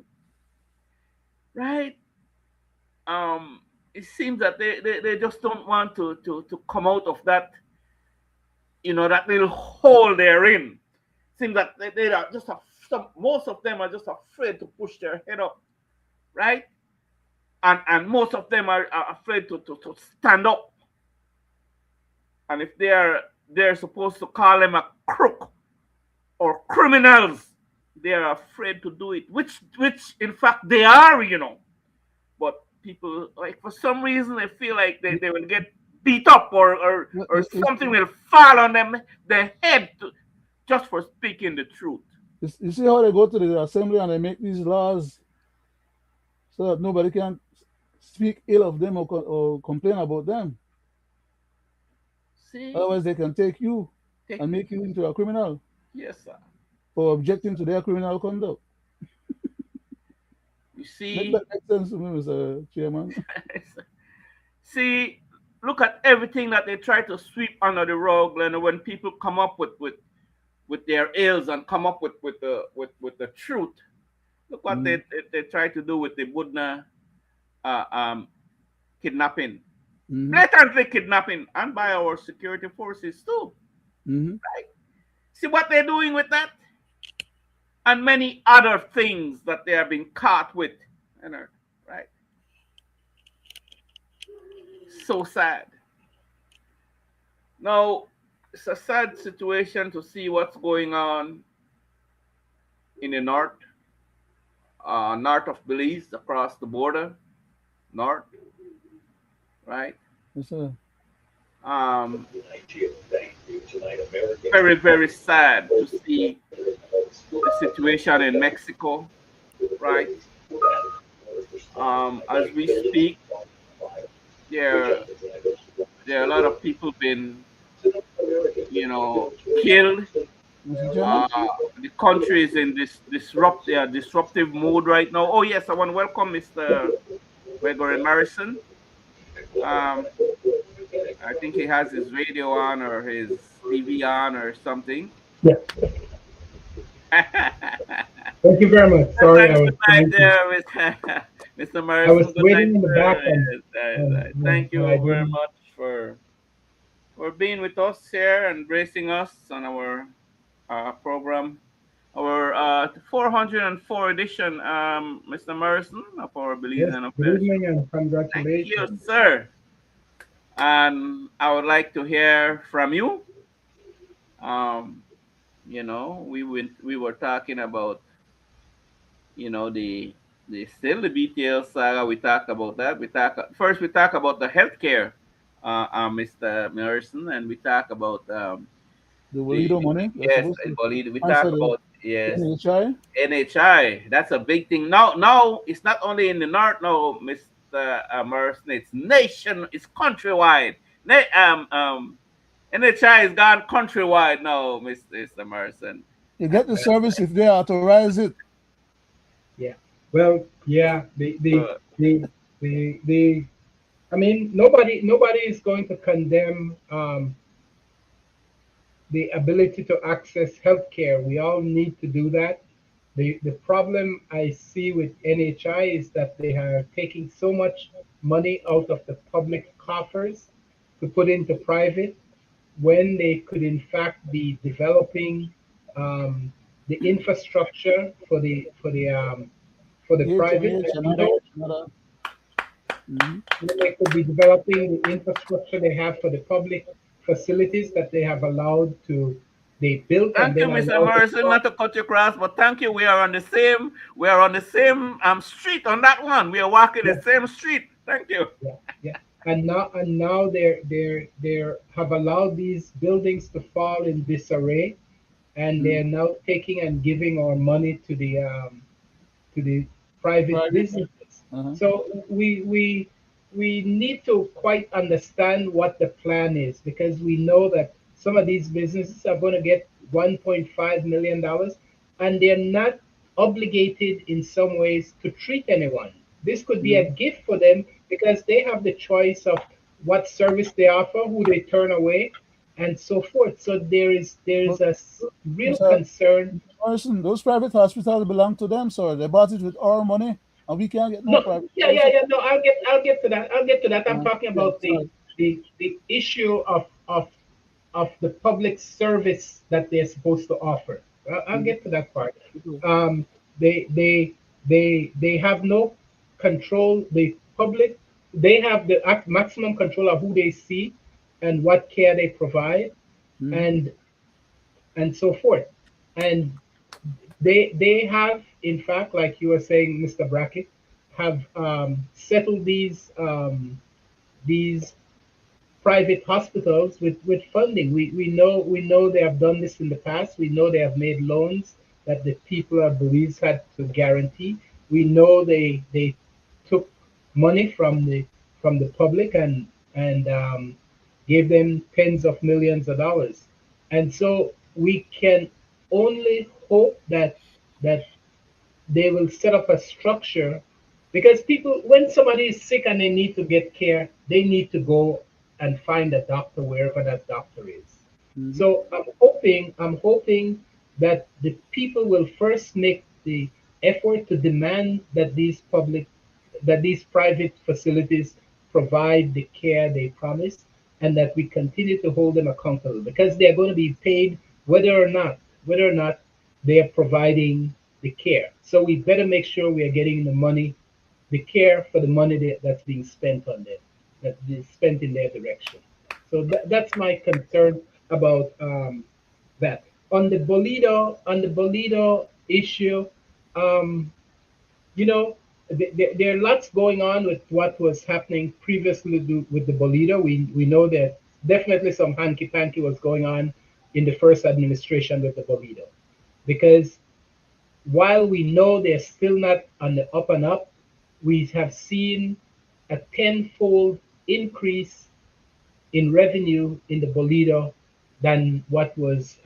right? Um, it seems that they just don't want to come out of that, that little hole they're in. Seems that they are just most of them are just afraid to push their head up, right? And most of them are afraid to stand up. And if they're supposed to call them a crook or criminals, they are afraid to do it, which in fact they are. But people, like, for some reason, they feel like they will get beat up, or something will fall on them their head just for speaking the truth. you see how they go to the assembly and they make these laws so that nobody can speak ill of them or complain about them. See, Otherwise, they can take you take and me. make you into a criminal Yes, sir. for objecting to their criminal conduct. You Make that see, make sense to me, Mr. Chairman. see, look at everything that they try to sweep under the rug, and when people come up with their ills and come up with the truth. Look what Mm-hmm. they try to do with the Budna uh, um, kidnapping, Mm-hmm. blatantly kidnapping, and by our security forces too. Mm-hmm. Right? See what they're doing with that, and many other things that they are being caught with. Right? So sad. Now, it's a sad situation to see what's going on in the north of Belize, across the border, north, right? Yes, sir. Um, very, very sad to see the situation in Mexico, right? As we speak, there there are a lot of people been, killed. Mr. Chairman? The country is in this disruptive mode right now. Oh yes, I want to welcome Mr. Gregory Morrison. Um, I think he has his radio on or his TV on or something. Yeah, thank you very much. Sorry, Thanks. Good night, there, Mr. I was Morrison. Good night, waiting in the back, sir. and Yes, thank I you very didn't. much for being with us here and bracing us on our program, our 404 edition, Mr. Morrison, of our Yes, Belizean good Affairs evening Show. and Thank you, congratulations. sir. And I would like to hear from you. Um, we were talking about, the still the BTL saga. We talked about that. We talk about the healthcare, Mr. Morrison, and we talk about The the Walido money that's yes, supposed to we answer talk the about, yes, NHI. NHI. That's a big thing now. It's not only in the north, no, Mr. Morrison. It's nation. It's countrywide. NHI is gone countrywide now, Mr. Morrison. You And get the service if they authorize it. Yeah. Well, yeah. uh, The I mean, nobody is going to condemn the ability to access healthcare. We all need to do that. The problem I see with NHI is that they are taking so much money out of the public coffers to put into private when they could in fact be developing um, the infrastructure for the private. HMH As and you know, other. Mm-hmm. when they could be developing the infrastructure they have for the public facilities that they have allowed to they built and Thank you, then Mr. allowed to Morrison. stop. Not to cut you across, but thank you. We are on the same street on that one. We are walking the Yeah, same street. Thank you. yeah, yeah. And now they're have allowed these buildings to fall in disarray, and Mm-hmm. they're now taking and giving our money to the private Private. businesses. Uh-huh. So we need to quite understand what the plan is because we know that some of these businesses are going to get $1.5 million, and they're not obligated in some ways to treat anyone. This could be Mm-hmm. a gift for them because they have the choice of what service they offer, who they turn away. and so forth. So there is But, a real Mr. concern. Morrison, those private hospitals belong to them, sir. They bought it with our money, and we can't get no No, private yeah, yeah, services. yeah. No, I'll get to that. I'll get to that. I'm talking Yeah, about sorry. the issue of the public service that they're supposed to offer. I'll Mhm. get to that part. Okay. Um, they have no control. The public, they have the maximum control of who they see and what care they provide, Mhm. and so forth. And they have, in fact, like you were saying, Mr. Brackett, have settled these private hospitals with funding. We know they have done this in the past. We know they have made loans that the people of Belize had to guarantee. We know they took money from the public and gave them tens of millions of dollars. And so we can only hope that they will set up a structure, because people, when somebody is sick and they need to get care, they need to go and find a doctor wherever that doctor is. Mhm. So I'm hoping that the people will first make the effort to demand that these private facilities provide the care they promise, and that we continue to hold them accountable, because they're going to be paid whether or not they are providing the care. So we better make sure we are getting the care for the money that's being spent on them, that is spent in their direction. So that's my concern about that. On the Bolido issue, um, you know, there are lots going on with what was happening previously with the Bolido. We know that definitely some hanky panky was going on in the first administration with the Bolido, because while we know they're still not on the up and up, we have seen a tenfold increase in revenue in the Bolido than what was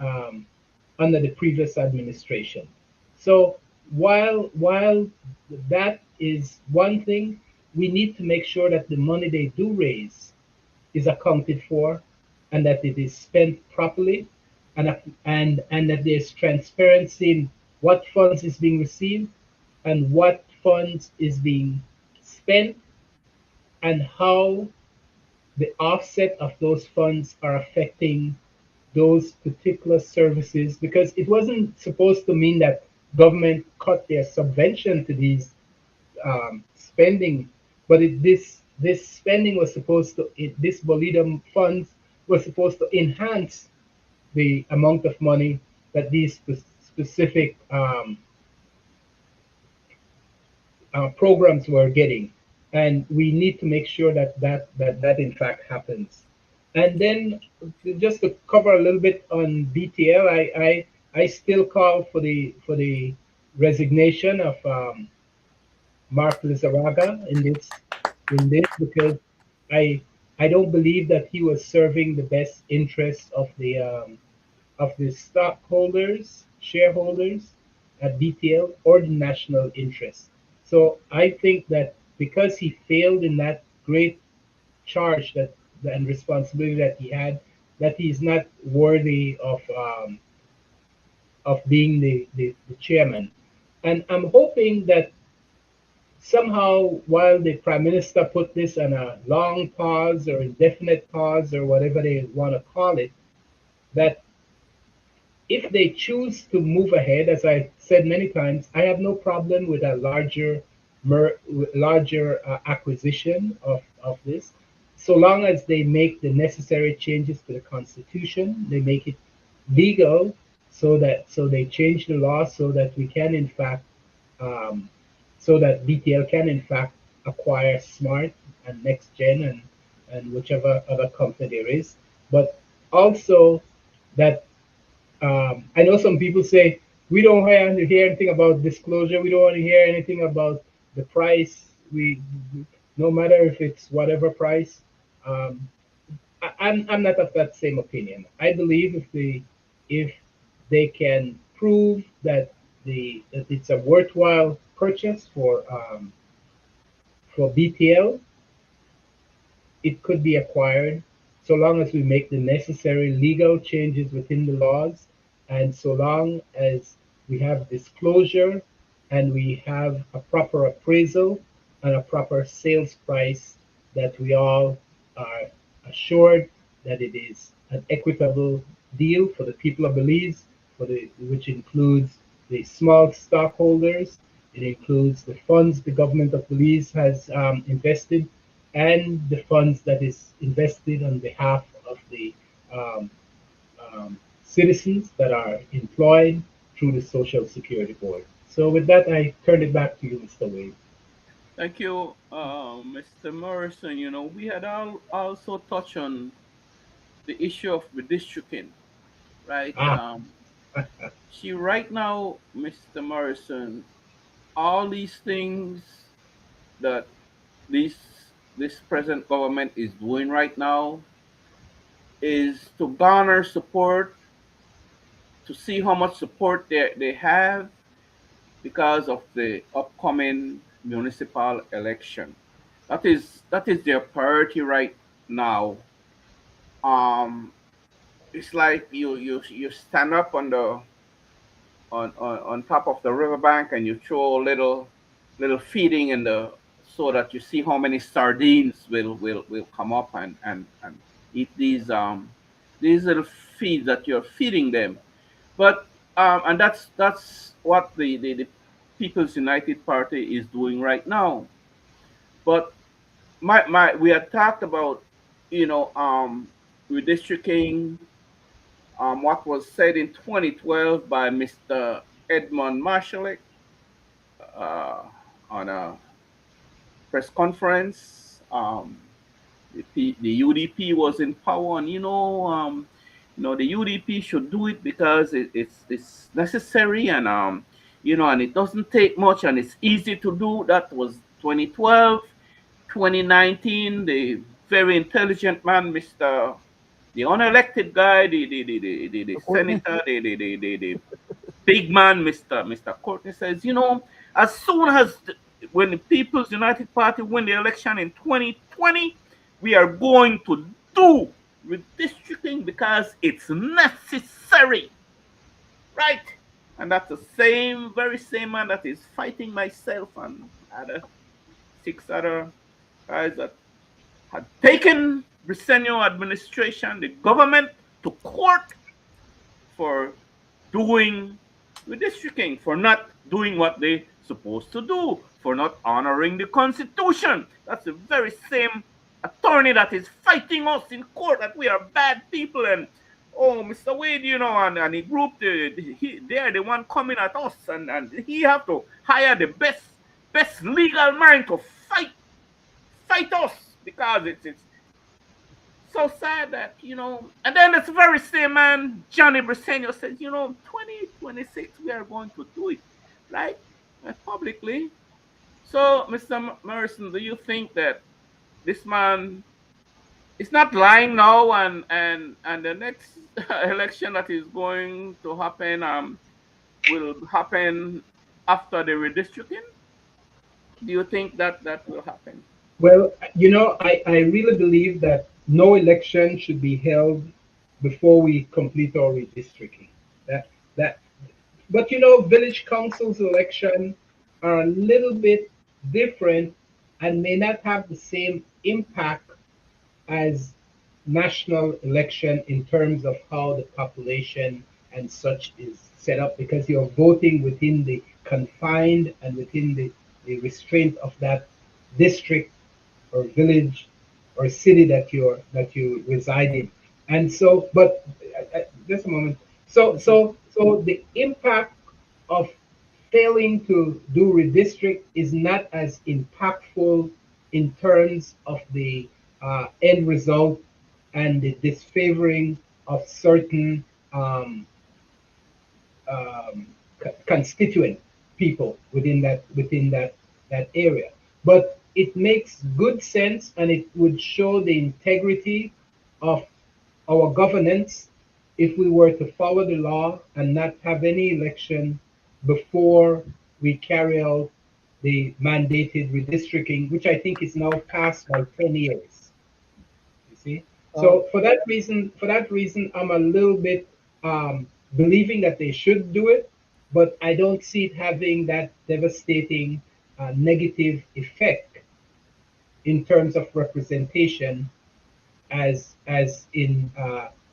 under the previous administration. So while that is one thing, we need to make sure that the money they do raise is accounted for, and that it is spent properly, and that there's transparency in what funds is being received and what funds is being spent, and how the offset of those funds are affecting those particular services, because it wasn't supposed to mean that government cut their subvention to these spending, but this spending was supposed to this Bolidum funds was supposed to enhance the amount of money that these specific programs were getting, and we need to make sure that in fact happens. And then, just to cover a little bit on BTL, I still call for the resignation of Mark Lizaraga in this, because I I don't believe that he was serving the best interests of the stockholders, shareholders at BTL, or the national interest. So I think that because he failed in that great charge and responsibility that he had, that he's not worthy of being the chairman. And I'm hoping that somehow, while the prime minister put this on a long pause or indefinite pause or whatever they want to call it, that if they choose to move ahead, as I said many times, I have no problem with a larger acquisition of this, so long as they make the necessary changes to the constitution, they make it legal, so they change the law so that we can in fact um, so that BTL can in fact acquire Smart and Next Gen and whichever other company there is, but also that I know some people say we don't want to hear anything about disclosure. We don't want to hear anything about the price. No matter if it's whatever price. Um, I'm not of that same opinion. I believe if they can prove that it's a worthwhile purchase for BTL, it could be acquired. so long as we make the necessary legal changes within the laws, and so long as we have disclosure and we have a proper appraisal and a proper sales price, that we all are assured that it is an equitable deal for the people of Belize, which includes the small stockholders, it includes the funds the government of Belize has invested, and the funds that is invested on behalf of the um, citizens that are employed through the Social Security Board. So with that, I turn it back to you, Mr. Wade. Thank you, Mr. Morrison. We had also touched on the issue of redistricting, right? Ah, See, right now, Mr. Morrison, all these things that this this present government is doing right now is to garner support, to see how much support they have because of the upcoming municipal election. That is their priority right now. It's like you stand up on top of the riverbank and you throw a little feeding in the so that you see how many sardines will come up and eat these little feeds that you're feeding them. But and that's what the People's United Party is doing right now. But my we had talked about redistricting, what was said in 2012 by Mr. Edmund Marshallek uh, on a press conference. The UDP was in power, and the UDP should do it because it's necessary, and it doesn't take much, and it's easy to do. That was 2012. 2019, the very intelligent man, the unelected guy, the Courtney. senator, the big man, Mr. Courtney says, as soon as when the People's United Party win the election in 2020, we are going to do redistricting because it's necessary, right? And that's the very same man that is fighting myself and other 6 other guys that had taken Briceño administration, the government, to court for doing redistricting, for not doing what they supposed to do, for not honoring the Constitution. That's the very same attorney that is fighting us in court that we are bad people and Mr. Wade, and the group, they are the one coming at us, and he have to hire the best legal mind to fight us because it's so sad that and then it's very same man Johnny Briceño says 2026 we are going to do it, right, publicly. So Mr. Morrison, do you think that this man is not lying now, and the next election that is going to happen will happen after the redistricting? Do you think that that will happen? well, I really believe that no election should be held before we complete our redistricting. That that, but village councils election are a little bit different and may not have the same impact as national election in terms of how the population and such is set up, because you're voting within the confined and within the restraint of that district or village or city that you reside in. And so, but just a moment. So the impact of failing to do redistrict is not as impactful in terms of the end result and the disfavoring of certain um, constituent people within that area. But it makes good sense, and it would show the integrity of our governance if we were to follow the law and not have any election before we carry out the mandated redistricting, which I think is now past by 10 years. You see? So for that reason, I'm a little bit believing that they should do it, but I don't see it having that devastating negative effect in terms of representation as in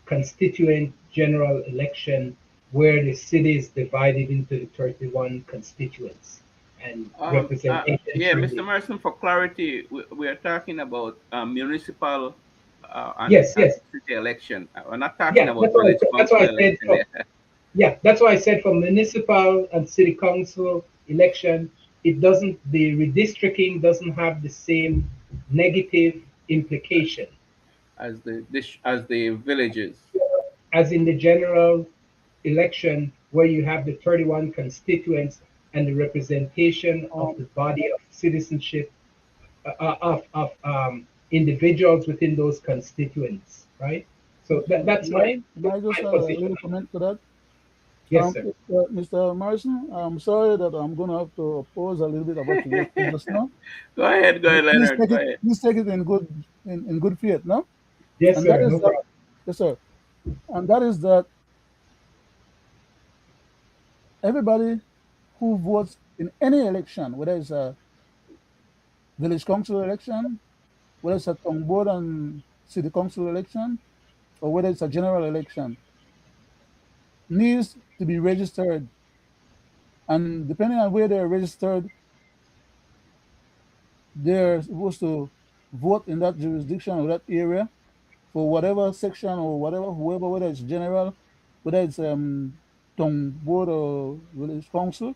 constituent general election where the city is divided into the 31 constituents and representation Yeah, through Mr. the Morrison, for clarity, we are talking about municipal yes, and yes, city election. We're not talking yeah, about village that's why council I said election. for, yeah, that's why I said for municipal and city council election, it doesn't the redistricting doesn't have the same negative implication As the villages. as in the general election where you have the 31 constituents and the representation of Um, the body of citizenship of individuals within those constituents, right? So that's can I just my add a position. little comment to that? Yes, sir. Mr. Morrison, I'm sorry that I'm going to have to oppose a little bit of what you just said just now. Go But ahead, Leonard. Go ahead. please take it in good faith, no? Yes, And that sir. is No that, problem. yes, sir. And that is that everybody who votes in any election, whether it's a village council election, whether it's a town board and city council election, or whether it's a general election, needs to be registered. And depending on where they're registered, they're supposed to vote in that jurisdiction or that area for whatever section or whatever, whoever, whether it's general, whether it's town board or village council,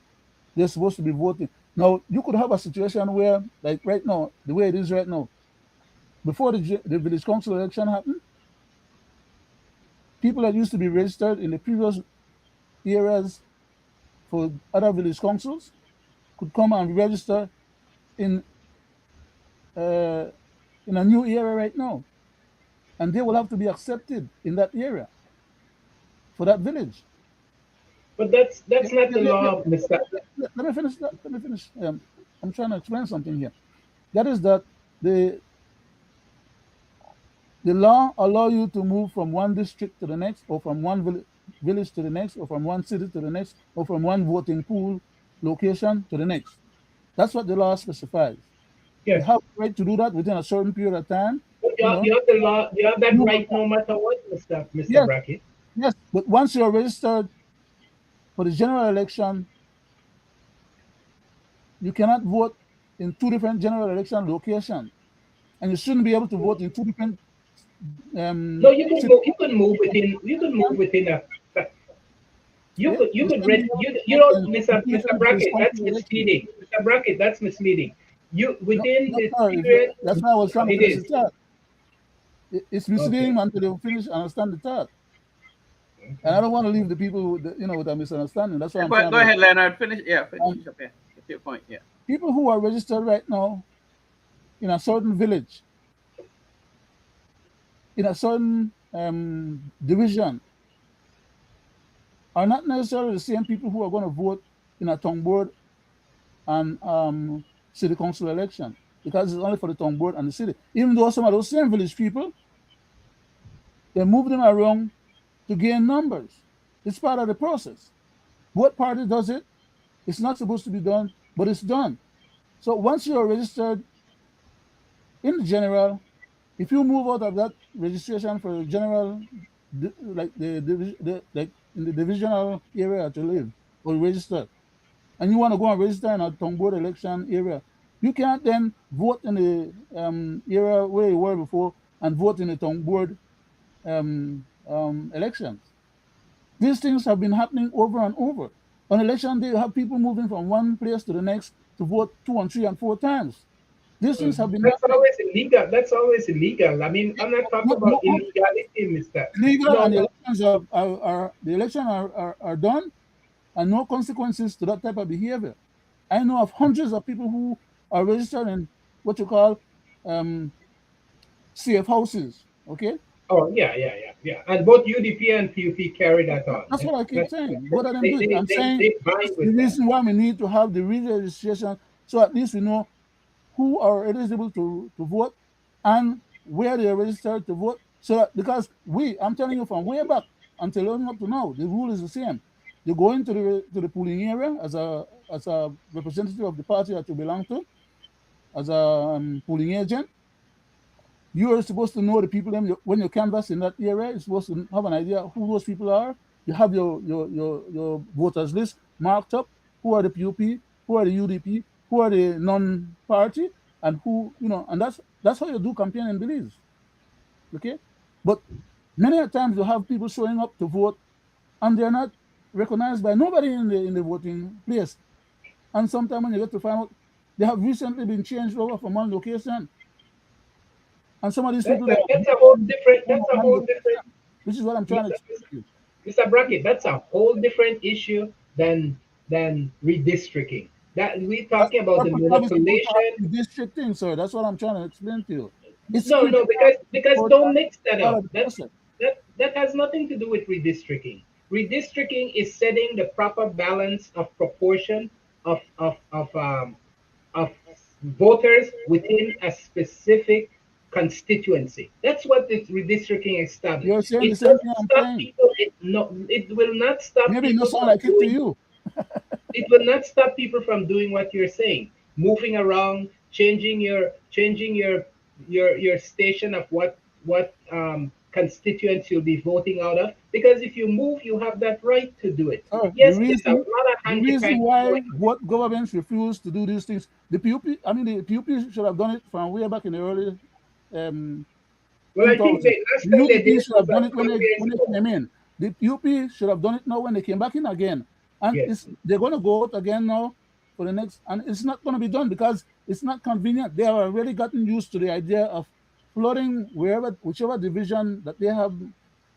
they're supposed to be voting. Now, you could have a situation where, like right now, the way it is right now, before the village council election happened, people that used to be registered in the previous areas for other village councils could come and register in uh, in a new area right now, and they will have to be accepted in that area for that village. But that's not the Yeah, law, Mister. let me finish that. Let me finish. I'm trying to explain something here. That is that the the law allow you to move from one district to the next, or from one village to the next, or from one city to the next, or from one voting pool location to the next. That's what the law specifies. You Yes. have the right to do that within a certain period of time. But You know, you have the law. You have that you right no matter what, Mister yes, Brackett. yes. But once you're registered for the general election, you cannot vote in two different general election locations, and you shouldn't be able to vote in two different No, you can city move. You can move within. You can move elections. within a. You Okay, could you you could shouldn't be read able to you vote don't in two Mr. different Brackett, that's responsible elections. misleading. Mr. Brackett, that's misleading. You No, within no, the sir. period. That's why I was trying to It finish the is thought. It's okay. misleading until they finish and understand the thought. And I Okay. don't want to leave the people with with a misunderstanding. That's why I'm trying Go to. ahead, Leonard. Finish. Yeah, Um, finish up. Yeah, get to your point. Yeah. people who are registered right now in a certain village, in a certain division, are not necessarily the same people who are going to vote in a town board and city council election, because it's only for the town board and the city. Even though some of those same village people, they move them around to gain numbers. It's part of the process. What party does it? It's not supposed to be done, but it's done. So once you're registered in the general, if you move out of that registration for the general, like like in the divisional area to live or register, and you want to go and register in a town board election area, you can't then vote in the area where you were before and vote in the town board elections. These things have been happening over and over. On election day, you have people moving from one place to the next to vote two and three and four times. These things have been That's happening. always illegal. That's always illegal. I mean, I'm not talking about No, illegality, Mister. legal, No, and the no. elections are the election are done, and no consequences to that type of behavior. I know of hundreds of people who are registered in what you call um, safe houses. Okay, Oh yeah, yeah, yeah, yeah. And both UDP and PUP carry that on. that's what I keep saying. Both of them They, do it. they, I'm they, saying they bind that's the with that. reason why we need to have the re-registration, so at least we know who are eligible to vote and where they are registered to vote, So because I'm telling you from way back until up to now, the rule is the same. You go into the polling area as a representative of the party that you belong to, as a polling agent. You are supposed to know the people when you canvass in that area. You're supposed to have an idea who those people are. You have your voters list marked up. Who are the PUP? Who are the UDP? Who are the non-party? And who, and that's how you do campaign in Belize. Okay, but many a times you have people showing up to vote and they're not recognized by nobody in the voting place. And sometimes when you get to find out, they have recently been changed over from one location. And some of these people, That's a whole different. That's a whole different. which is what I'm trying to explain to you. Mr. Brackett, that's a whole different issue than redistricting. That we're talking about the manipulation. Redistricting, sir. That's what I'm trying to explain to you. It's No, no, because don't mix that part up. of the process. That has nothing to do with redistricting. Redistricting is setting the proper balance of proportion of voters within a specific constituency. That's what this redistricting You're establishes. saying the It same doesn't thing I'm stop saying. people. It will not stop Maybe it people not sound from like it to doing. you. It will not stop people from doing what you're saying, moving around, changing your station of what constituents you'll be voting out of. Because if you move, you have that right to do it. Sir, Yes, there's a lot of the reason handicap why going. what governments refuse to do these things, the PUP should have done it from way back in the early um, Well, I think 2000. the last The time they did UDP it should was have done it 12 years when they ago. came in. The PUP should have done it now when they came back in again. And Yes. they're going to go out again now for the next, and it's not going to be done because it's not convenient. They have already gotten used to the idea of flooding whichever division that they have,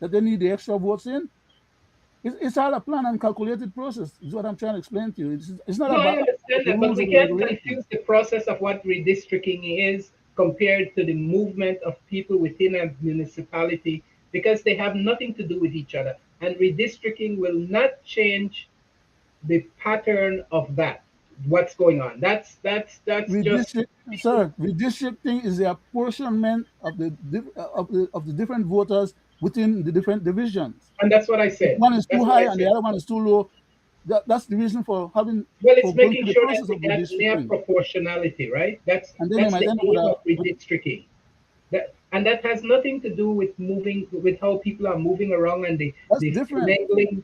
that they need the extra votes in. It's all a plan and calculated process. Is what I'm trying to explain to you. It's not No, I about understand the that, but rules we and the can't regulations. confuse the process of what redistricting is compared to the movement of people within a municipality because they have nothing to do with each other. And redistricting will not change the pattern of that. What's going on? That's just people, Redistricting is the apportionment of of the different voters within the different divisions. and that's what I If said. one is too That's what high I and the said. other one is too low, that's the reason for Well, it's going making through the sure that process we of get near redistricting. proportionality, right? That's And then they that's might the end up aim of with redistricting. And that has nothing to do with moving with how people are moving around and that's the different. finagling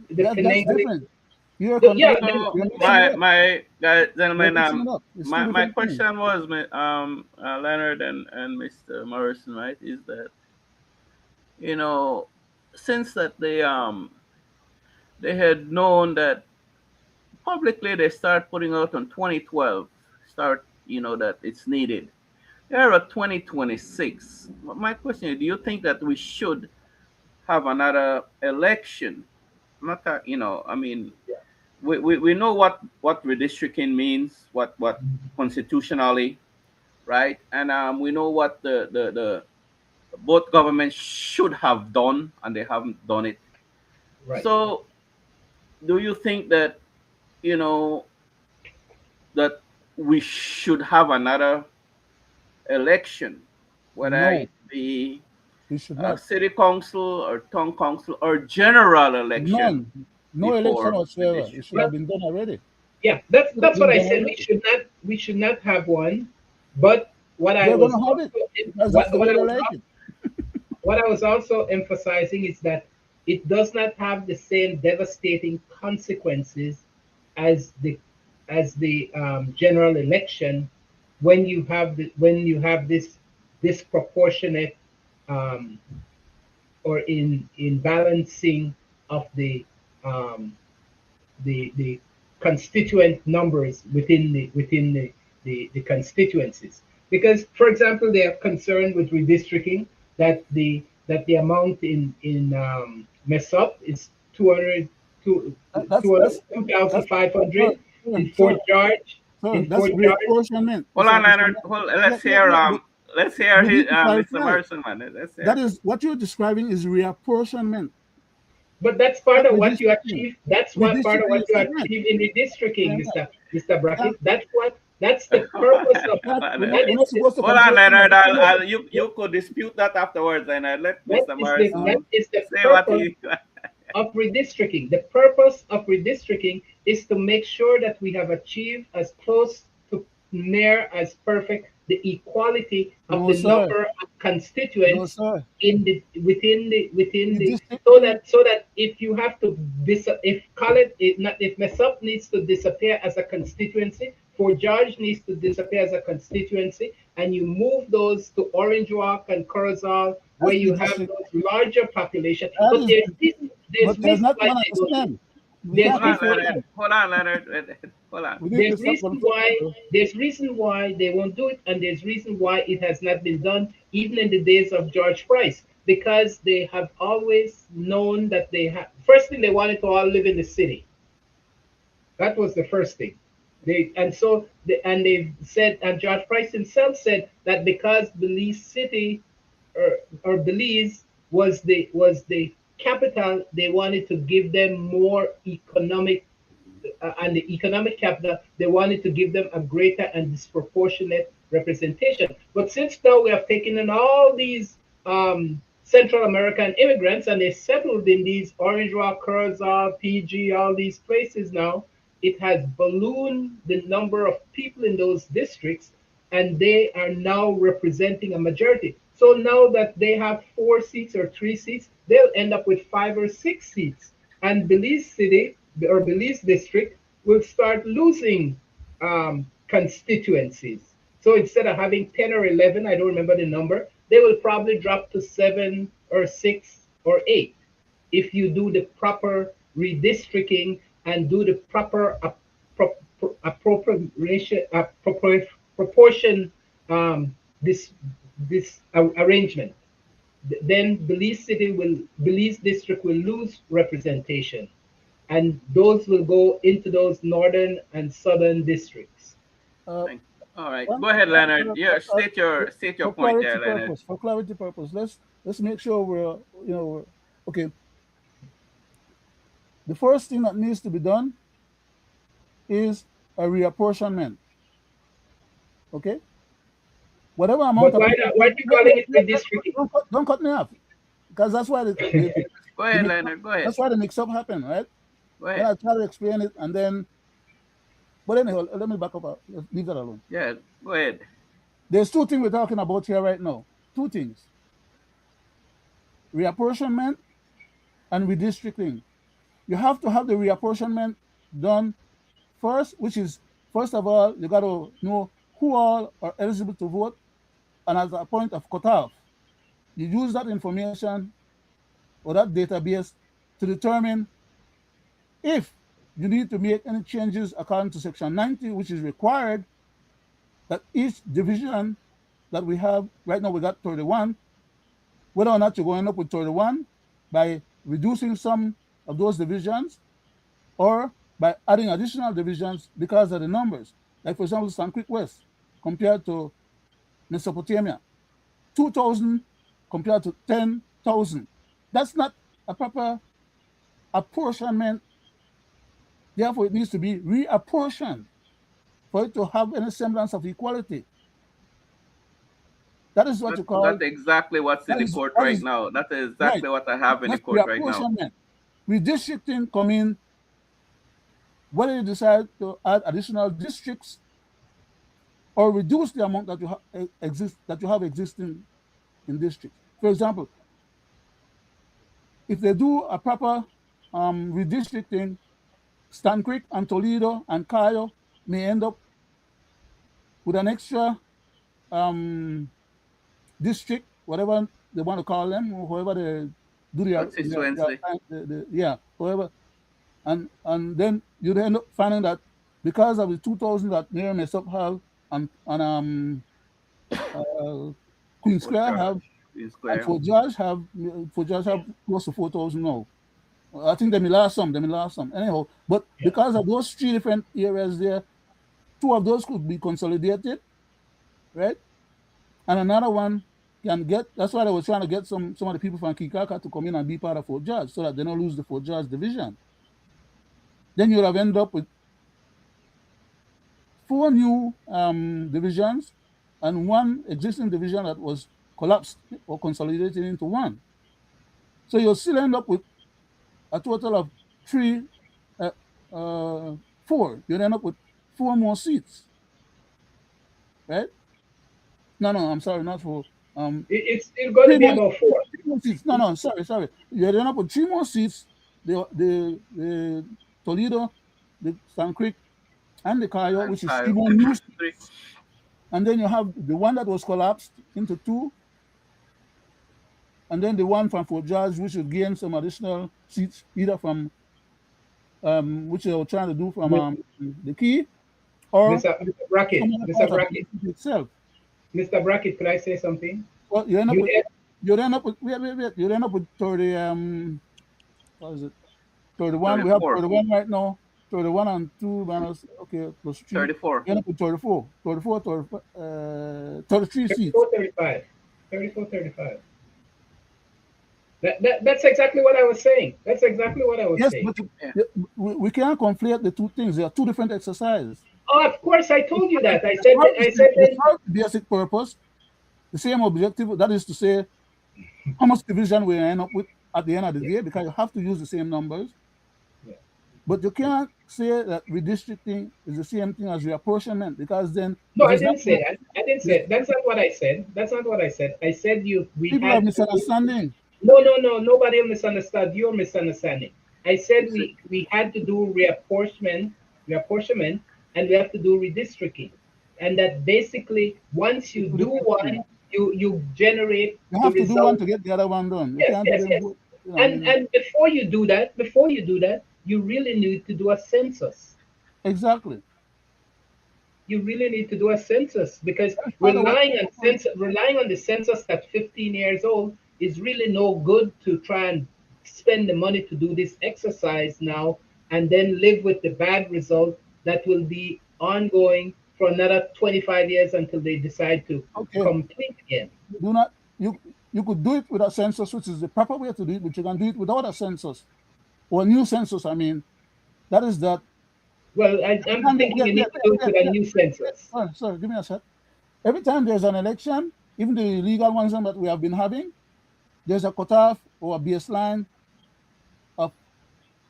the That's finagling. different. You're Yeah, conflating. So You're mixing it my up. my guys, You're gentlemen, mixing it up. It's two my different things. question was, Leonard and Mr. Morrison, right? Is that you know since that they had known that publicly they start putting out on 2012, start that it's needed. They're at 2026. My question is, do you think that we should have another election? Not that, I mean, we know what redistricting means, what constitutionally, right? And we know what the both governments should have done, and they haven't done it. right. So, do you think that you know that we should have another election, whether No, it be we should a not. city council or town council or general election None. No election before whatsoever. It should Well, have redistricting? been done already. yeah, that's Should have that's what been I done said. We already. should not have one. But what I They're was gonna have it also because that's the way they like it. what I was also emphasizing is that it does not have the same devastating consequences as the general election when you have this disproportionate um, or in balancing of um, the constituent numbers within the constituencies. Because, for example, they are concerned with redistricting that the amount in mess up is 200, That's sir, 2,500 sir, in sir, Fort George. sir, In that's Fort George, reapportionment. Hold on, Leonard. Hold, let's hear We need to Mr. clarify. Morrison, man. Let's That hear. is what you're describing is reapportionment, but that's part not of what you redistricting. achieve. That's what part of Redistricting what is you different. achieve in redistricting, Different. Mr. You can't Brackett. That's the purpose of We're that not, we're is not the, supposed to Hold on, compare things Leonard. like that. You could dispute that afterwards, Leonard. Let that Mr. is the that Morrison is the say what purpose he. of redistricting. The purpose of redistricting is to make sure that we have achieved as close to near as perfect the equality of No, the sir. number of No, constituents sir. in the within the Redistricting. so that if you have to if call it, not if Mesop needs to disappear as a constituency, Fort George needs to disappear as a constituency, and you move those to Orange Walk and Corozal where That's you have redistricting. those larger population. That But is, there's but there's reason not why one they don't do it. understand. We There's can't Hold on, reason compare Leonard. them. Hold on, Leonard. Hold on. We need to there's stop reason going why forward. there's reason why they won't do it, and there's reason why it has not been done even in the days of George Price, because they have always known that they have. First thing, they wanted to all live in the city. That was the first thing. They've said, and George Price himself said that because Belize City, or Belize was the capital, they wanted to give them more economic, and the economic capital, they wanted to give them a greater and disproportionate representation. But since now we have taken in all these Central American immigrants and they settled in these Orange Rock, Curacao, PG, all these places now, it has ballooned the number of people in those districts, and they are now representing a majority. So now that they have 4 seats or 3 seats, they'll end up with 5 or 6 seats. And Belize City or Belize District will start losing constituencies. So instead of having 10 or 11, I don't remember the number, they will probably drop to 7 or 6 or 8 if you do the proper redistricting and do the proper appropriation, proportion, this arrangement. Then Belize district will lose representation, and those will go into those northern and southern districts. Uh, Thank. All right. one, Go ahead, one, Leonard. Yeah, state your point there, Leonard. for clarity purpose, let's make sure okay. The first thing that needs to be done is a reapportionment. Okay, whatever amount But of why people. not? Why are you calling it redistricting? Don't cut me off, because that's why Go ahead, Leonard. Go ahead. that's why the mix-up happened, right? Go Then ahead. I try to explain it, and then, but anyhow, let me back up. Let's leave that alone. Yeah, go ahead. There's two things we're talking about here right now. Two things: reapportionment and redistricting. You have to have the reapportionment done first, which is, first of all, you got to know who all are eligible to vote, and as a point of cutoff, you use that information or that database to determine if you need to make any changes according to Section 90, which is required that each division that we have right now, we got 31, whether or not you're going up with 31 by reducing some of those divisions or by adding additional divisions because of the numbers. Like, for example, San Creek West compared to Mesopotamia, 2,000 compared to 10,000. That's not a proper apportionment. Therefore, it needs to be reapportioned for it to have any semblance of equality. That is what you call, That's exactly what's in the court that right is now. That is right. exactly what I have in the That's court right now. reapportionment. Redistricting come in whether you decide to add additional districts or reduce the amount that you have existing in districts. For example, if they do a proper redistricting, Stan Creek and Toledo and Cayo may end up with an extra district, whatever they want to call them, or whoever they do Constituency. whoever, and then you'd end up finding that because of the 2,000 that Mayor Mesop have and uh, Queen Fort Square have, George. Queen and Square. for Judge have close to 4,000 now. I think they may last some. Anyhow, but Yeah. because of those three different areas there, two of those could be consolidated, right? And another one can get. That's why they were trying to get some of the people from Kikaka to come in and be part of Fort George, so that they don't lose the Fort George division. Then you'll have ended up with four new divisions and one existing division that was collapsed or consolidated into one. So you'll still end up with a total of three, uh, four. You'll end up with four more seats, right? No, I'm sorry, not four. It's still going to Three be more, about four. three more seats. No, sorry. You'll end up with three more seats. The Toledo, the San Creek, and the Cayo, And which is three Kyle, more new three. seats. And then you have the one that was collapsed into two, and then the one from Fort George, which will gain some additional seats, either from which they were trying to do from Mi- the key or Mr. some Brackett, other Mr. part of Brackett, the city itself. Mr. Brackett, could I say something? Well, you end up You with there? you end up with wait. You end up with 30 what is it? 31. We have 34. 31 right now. 31 and 2 minus okay plus 3. 34. You end up with 34. 33 seats. 34, 35. 34, 35. That's exactly what I was saying. That's exactly what I was Yes, saying. but Yeah. we can't conflate the two things. They are two different exercises. Oh, of course, I told you that. They serve the basic purpose, the same objective. That is to say, how much division we end up with at the end of the Yeah, day, because you have to use the same numbers. yeah. But you can't say that redistricting is the same thing as reapportionment, because then No, if I it's not, didn't say that. I didn't it's, say it. That's not what I said. That's not what I said. I said we people are had to do. misunderstanding. No. Nobody misunderstood. You're misunderstanding. I said It's we had to do reapportionment, and we have to do redistricting, and that basically once you Two do different things. one, you generate You the have to do one result. to get the other one done. You Yes, can't do yes, them yes. both. I And mean, and before you do that, you really need to do a census. exactly. You really need to do a census because That's part of what. relying on the census that's 15 years old is really no good to try and spend the money to do this exercise now and then live with the bad result that will be ongoing for another 25 years until they decide to Okay, complete again. do not you could do it with a census, which is the proper way to do it, but you can do it without a census or a new census. I mean, that is that. Well, Every I'm time thinking you need to do it with a new census. sorry, give me a sec. Every time there's an election, even the legal ones that we have been having, there's a cutoff or a baseline of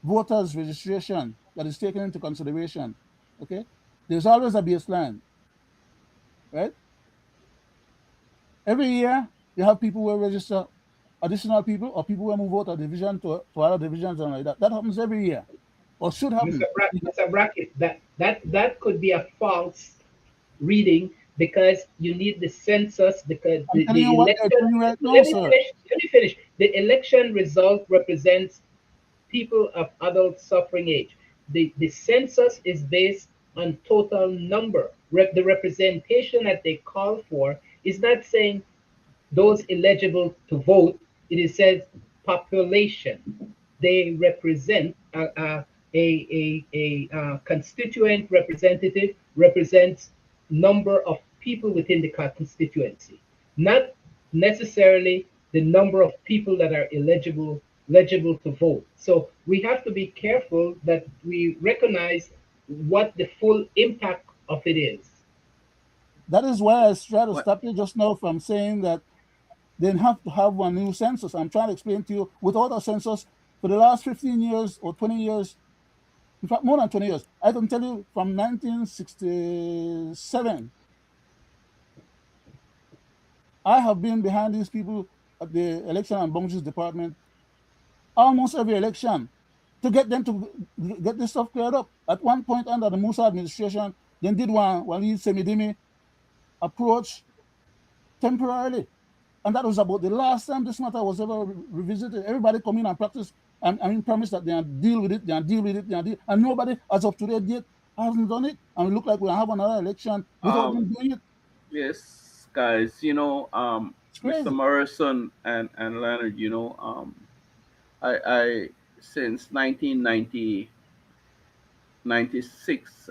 voters registration that is taken into consideration. Okay, there's always a baseline, right? Every year you have people who register additional people or people who move out of division to other divisions and like that. That happens every year or should happen. Mr. Brackett, that could be a false reading because you need the census because I'm telling you the what they're election. doing right now, Let me sir. finish. Let me finish. The election result represents people of adult suffering age. The census is based on total number. The representation that they call for is not saying those eligible to vote. It is says population. They represent a constituent representative represents number of people within the constituency, not necessarily the number of people that are eligible to vote. So we have to be careful that we recognize what the full impact of it is. That is why I try to what? stop you just now from saying that they have to have one new census. I'm trying to explain to you without a census for the last 15 years or 20 years, in fact, more than 20 years. I can tell you from 1967, I have been behind these people at the election and boundaries department almost every election to get them to get this stuff cleared up. At one point under the Musa administration, they did one lead semi-demi approach temporarily. And that was about the last time this matter was ever revisited. Everybody come in and practice and I mean promise that they are deal with it, and nobody as of today date hasn't done it. And we look like we have another election without Um, them doing it. yes, guys. It's Mr. crazy. Morrison and Leonard. I since 1996,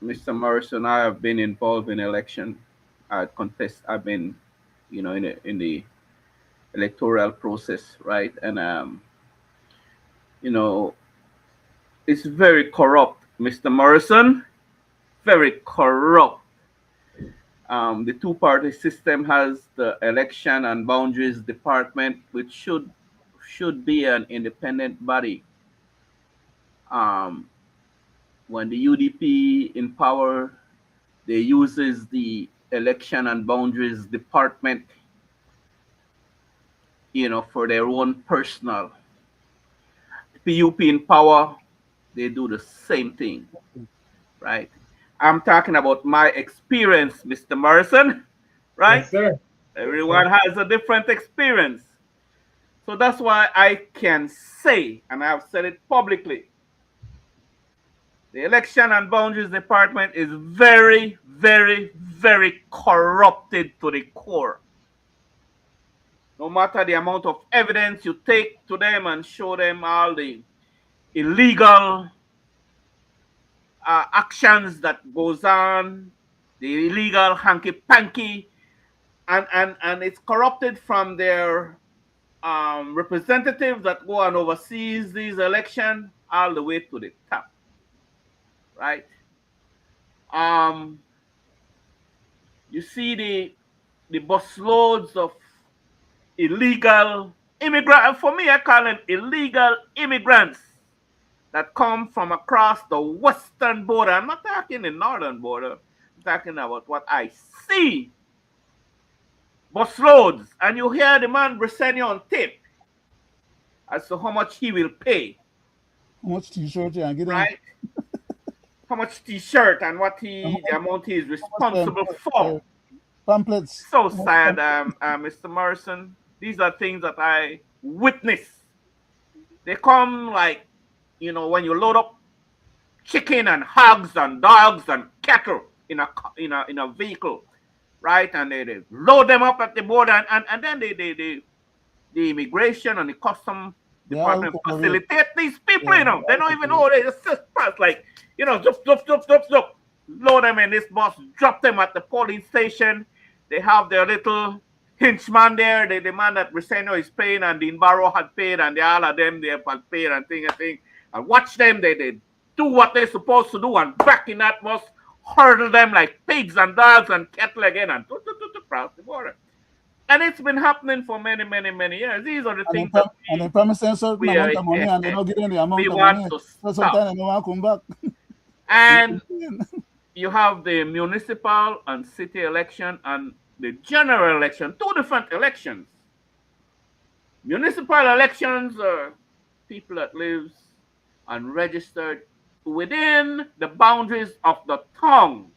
Mr. Morrison, I have been involved in election. I contest. I've been, in the electoral process, right? And you know, it's very corrupt, Mr. Morrison. very corrupt. The two-party system has the election and boundaries department, which should be an independent body. Um, when the UDP in power, they uses the election and boundaries department, for their own personal. PUP in power, they do the same thing, right? I'm talking about my experience, Mr. Morrison, right? Yes, sir. Yes, Everyone sir. has a different experience. So that's why I can say, and I've said it publicly, the election and boundaries department is very, very, very corrupted to the core. No matter the amount of evidence you take to them and show them all the illegal actions that goes on, the illegal hanky panky, and it's corrupted from their representatives that go and oversees these elections all the way to the top, right? Um, you see the busloads of illegal immigrant. For me, I call them illegal immigrants that come from across the western border. I'm not talking the northern border. I'm talking about what I see. Busloads, and you hear the man send you on tape as to how much he will pay, How much t-shirt you get them? right? How much t-shirt and How the much, amount he is how much responsible for. pamphlets? So How much sad, Mr. Morrison. These are things that I witness. They come like, when you load up chicken and hogs and dogs and cattle in a vehicle, right? And they load them up at the border, and then the immigration and the custom they all department operate. facilitate these people. Yeah, they They all don't even operate. know, they just sit past like, zup, zup, zup, zup, zup, load them in this bus, drop them at the polling station. They have their little henchman there, the man that Reseno is paying and Dean Barrow had paid, and they all of them they had paid and thing. And watch them, they do what they're supposed to do, and back in that bus, hurdle them like pigs and dogs and cattle again, and cross the border. And it's been happening for many, many, many years. These are the And things that they promise them certain we amount of money and they don't give them the we amount of want money. to So stop. sometimes they don't want to come back. And you have the municipal and city election and the general election, two different elections. Municipal elections are people that lives and registered within the boundaries of the town.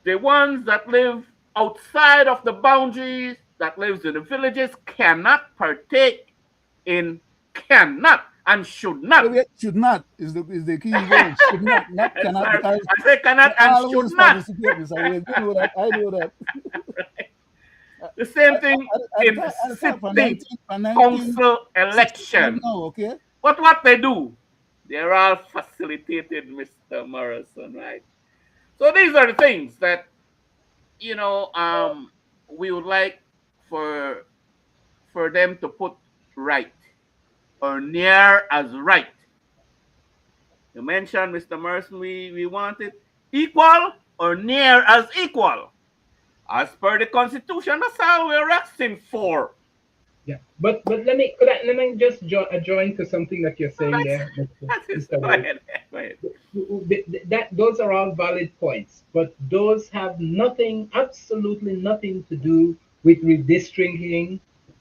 The ones that live outside of the boundaries, that lives in the villages, in cannot and should not. Should not is the key word. Should not cannot, Sorry, because I say cannot they and should always not. participate, Mr. Wade. You know that. I know that. The same thing in the I thought city for 1969 council election. now, okay? But what they do, they're all facilitated, Mr. Morrison, right? So these are the things that we would like for them to put right or near as right. You mentioned, Mr. Morrison, we want it equal or near as equal. As per the Constitution, that's all we're asking for. Yeah, but let me just join to something that you're saying That's, there, Mr. that is, Mr. go Wade. ahead. Go ahead. That those are all valid points, but those have nothing, absolutely nothing to do with redistricting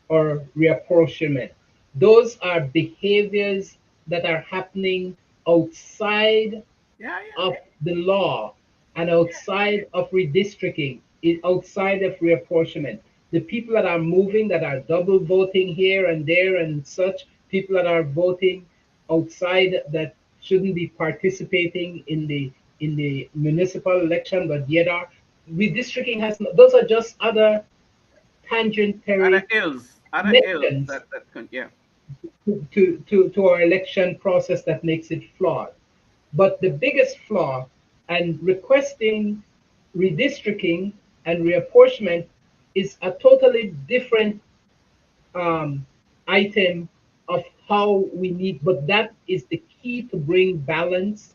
or reapportionment. Those are behaviors that are happening outside Yeah, of the law and outside of redistricting, outside of reapportionment. The people that are moving, that are double voting here and there and such, people that are voting outside that shouldn't be participating in the municipal election, but yet are redistricting has those are just other other tangentiary ills, mentions that can, yeah. to our election process that makes it flawed. But the biggest flaw and requesting redistricting and reapportionment is a totally different um, item of how we need, but that is the key to bring balance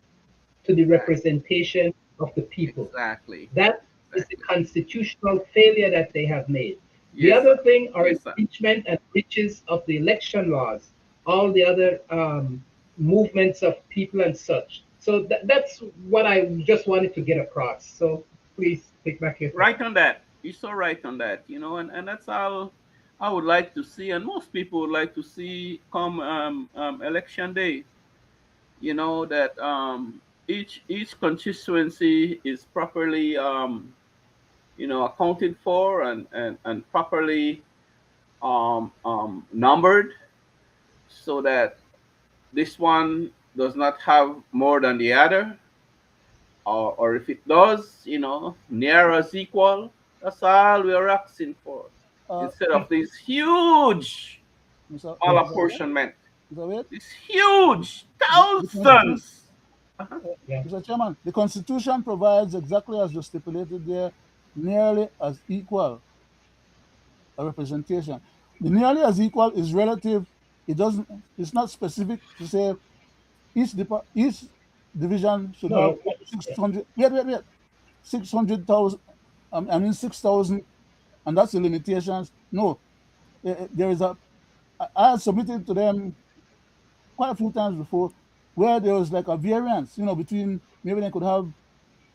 to the Exactly. representation of the people. Exactly. That is the Exactly. constitutional failure that they have made. The Yes, other sir. thing are Yes, sir. impeachment and breaches of the election laws, all the other movements of people and such. So that's what I just wanted to get across. So please take back your time. Right on that. You're so right on that. And that's all I would like to see, and most people would like to see come election day. That each constituency is properly accounted for and properly numbered, so that this one does not have more than the other, or if it does, near as equal. That's all we're asking for, Uh, instead of this huge Mr. Mr. malapportionment. Mr. Wade, This huge the Constitution, thousands. Uh-huh. Yeah. Mr. Chairman, the Constitution provides exactly as you stipulated there, nearly as equal a representation. The nearly as equal is relative. It doesn't. It's not specific to say each division should have No. 600. Wait. 600,000. I mean 6,000, and that's the limitations. No, there is a. I submitted to them quite a few times before, where there was like a variance. Between maybe they could have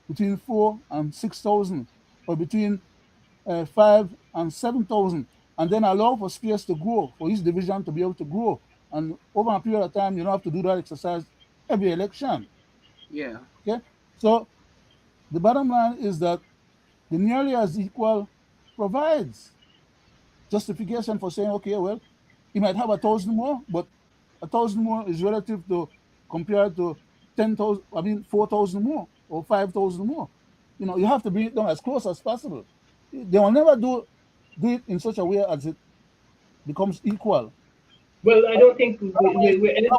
between 4 and 6,000, or between 5 and 7,000, and then allow for space to grow, for each division to be able to grow. And over a period of time, you don't have to do that exercise every election. Yeah. Okay, so the bottom line is that the nearly as equal provides justification for saying, okay, well, he might have 1,000 more, but 1,000 more is relative to compared to 10,000. I mean, 4,000 more or 5,000 more. You have to bring it down as close as possible. They will never do it in such a way as it becomes equal. Well, I don't think Otherwise,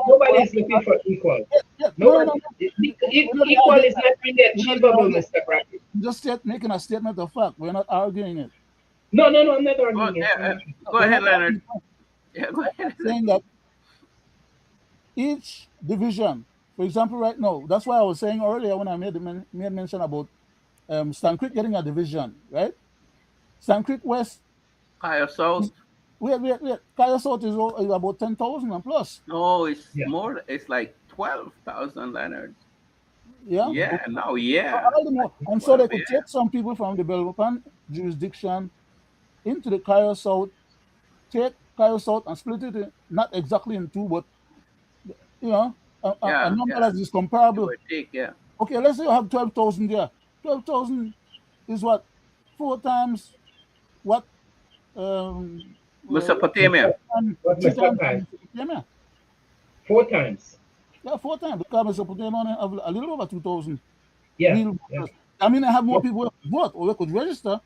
nobody is looking for equal. yeah, no, Nobody. we're not Equal arguing is that. not really We're not achievable, arguing. Mr. Brackett. Just making a statement of fact. We're not arguing it. No, no, no. I'm not Go, arguing it. go We're ahead, not Leonard. arguing it. Yeah, go ahead. Saying that each division, for example, right now, that's why I was saying earlier when I made mention about Stan Creek getting a division, right? Stan Creek West, Kyle South. wait. Kaya South is about 10,000 and plus. No, it's Yeah. more. It's like 12,000, Leonard. Yeah. Yeah. Okay. No. Yeah. All the I more. think And so 12. they could take some people from the Belmopan jurisdiction into the Kaya South, take Kaya South and split it not exactly in two, but you know, a Yeah. number Yeah. that is Give comparable. or take. Yeah. Okay, let's say you have 12,000 there. 12,000 is what? Four times what? Well, Mesopotamia. What three times Mesopotamia? Mesopotamia. 4 times. Yeah, four times, because Mesopotamia only have a little over 2,000 Yeah. real Yeah. voters. I mean, I have more Yeah. people who vote or they could register,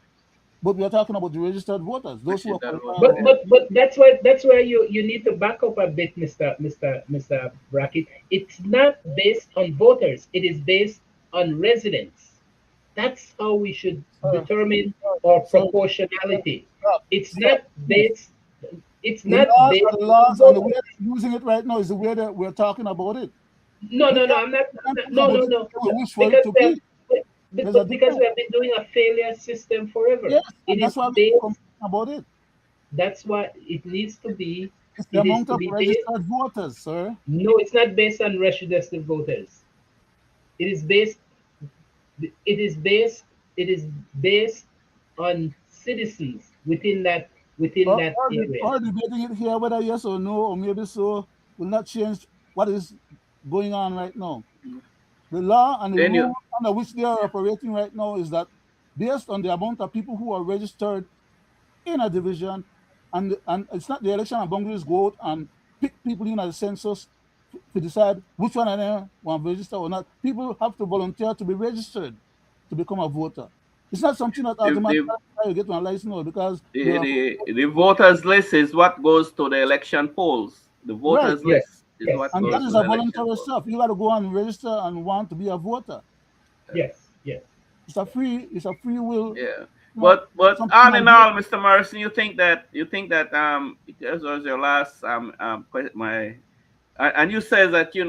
but we are talking about the registered voters, those Which who is are that qualified. water But there? that's where you need to back up a bit, Mr. Brackett. It's not based on voters. It is based on residents. That's how we should Sir, determine our sir, proportionality. stop, It's stop. not based. It's The not laws are based the on laws, and the way voters. they're using it right now is the way that we're talking about it. No, We no, no. can't, I'm not. we can't talk No, about no, it the no. way we wish for it Because to be. There's a because difference. we have been doing a failure system forever. Yes, It and is that's why we keep based. complaining about it. That's why it needs to be. It's the It is amount to of be based. registered voters, sir. No, it's not based on registered voters. It is based. It is based. It is based on citizens within that area. Or debating it here whether yes or no, or maybe so, will not change what is going on right now. The law and the Then rule you. under which they are operating right now is that based on the amount of people who are registered in a division, and it's not the election and boundaries go out and pick people in as a census to decide which one of them want to register or not. People have to volunteer to be registered to become a voter. It's not something that The, automatically the, you get one license or because the, you're the voters list is what goes to the election polls. The right. voters Yes, list is yes, what And that goes yes, to is the a election voluntary polls. stuff. You got to go and register and want to be a voter. yes, yes. It's a free will. Yeah, You know, but some people all might in do it. all, Mr. Morrison, you think that this was your last my And you said that you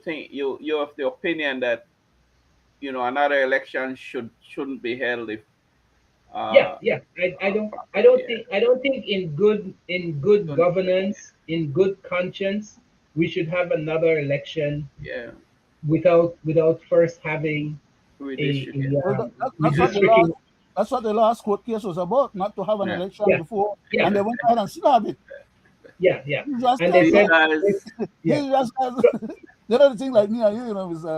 think you have the opinion that another election shouldn't be held if Yeah, uh, yeah. yeah, I don't think in good governance, in good conscience, we should have another election yeah, without first having redistricting. Well, that's what the redistricting. last court case was about, not to have an Yeah, election Yeah, before, yeah, and they went ahead and slabbed it. yeah, yeah. He just And they tells these us, said, guys. yeah. he just has, So, they don't think like me and you,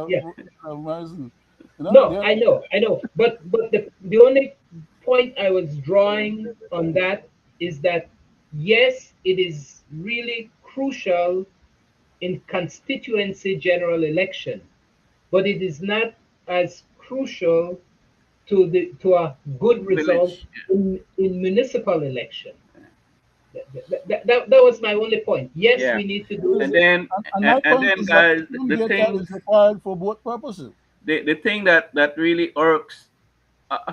yeah. Mr. Morrison. No, They're, I know. But the only point I was drawing on that is that yes, it is really crucial in constituency general election, but it is not as crucial to a good result Village. in municipal election. That was my only point. Yes, Yeah, we need to it do is, and then and my and point then is that guys, the the data thing is required for both purposes. the thing that really irks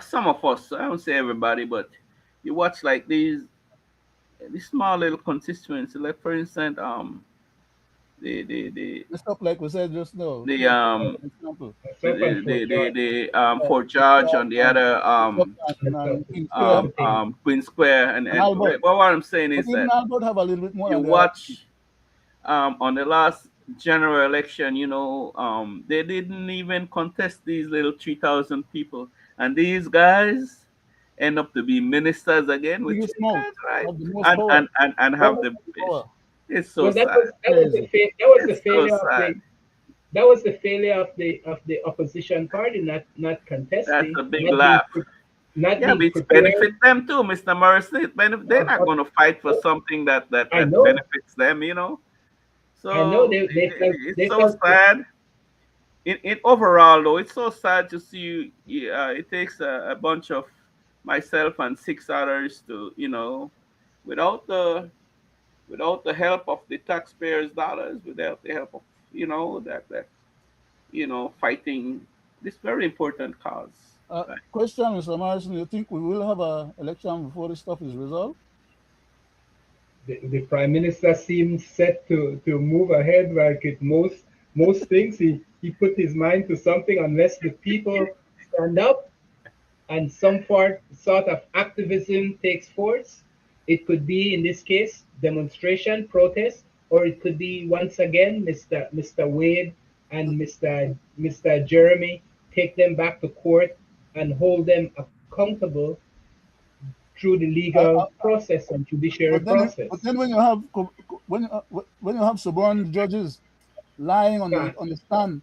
some of us, I don't say everybody, but you watch like these small little constituencies, like for instance, the the the The stuff like we said just now, the just for example, myself and for George Fort St. George George on the and other and King Square Queen Square, and and Albert. but what I'm saying But is even that Albert have a little bit more you than the other two. watch on the last general election, they didn't even contest these little 3,000 people, and these guys end up to be ministers again, which Biggest is mouth that's right, have the most and power. and and, and have well, the Power. it's so well, sad. Crazy. that was the It's so failure of sad. the opposition party not That's contesting, a big laugh. not Yeah, but being it's benefit prepared. them too, Mr. Morrison. They're not But going to fight for something I that know, benefits them. I know So it's they so felt sad. In overall, though, it's so sad to see. It takes a bunch of myself and six others to, without the help of the taxpayers' dollars, without the help of fighting this very important cause. Right? Question, Mr. Morrison, you think we will have a election before this stuff is resolved? the prime minister seems set to move ahead like it most things. He put his mind to something unless the people stand up and some sort of activism takes force. It could be, in this case, demonstration, protest, or it could be once again Mr. Wade and Mr. Jeremy take them back to court and hold them accountable through the I, legal I, process and judiciary but process. then when you have when you have suborned judges lying Yeah, on the stand,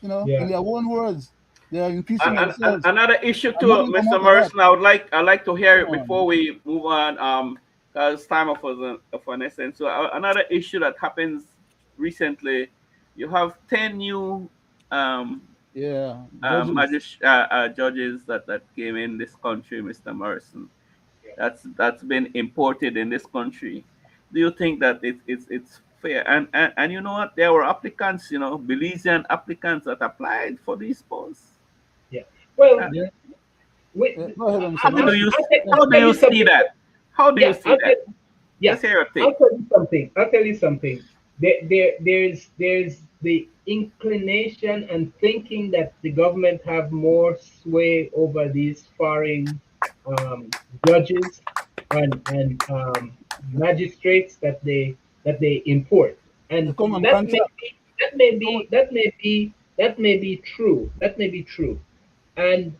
in yeah, their own words, they are impeaching And themselves, another issue and too, nothing come Mr. out of that. Morrison, I like to hear Come it on, before we move on. Because time of an essence. So another issue that happens recently, you have 10 new yeah, judges. judges that came in this country, Mr. Morrison. That's been imported in this country. Do you think that it's fair? And you know what? There were applicants, Belizean applicants that applied for these posts. yeah. Well, Uh, Yeah, we, yeah. Go ahead, Mr. how do Morrison. you Yeah. how do I'll tell you you see something. that? How do you Yeah, see that? yeah, Let's hear your I'll take. tell you something. I'll tell you something. There's the inclination and thinking that the government have more sway over these foreign um, judges and magistrates that they import, They and come on contract. that may be true. That may be true, and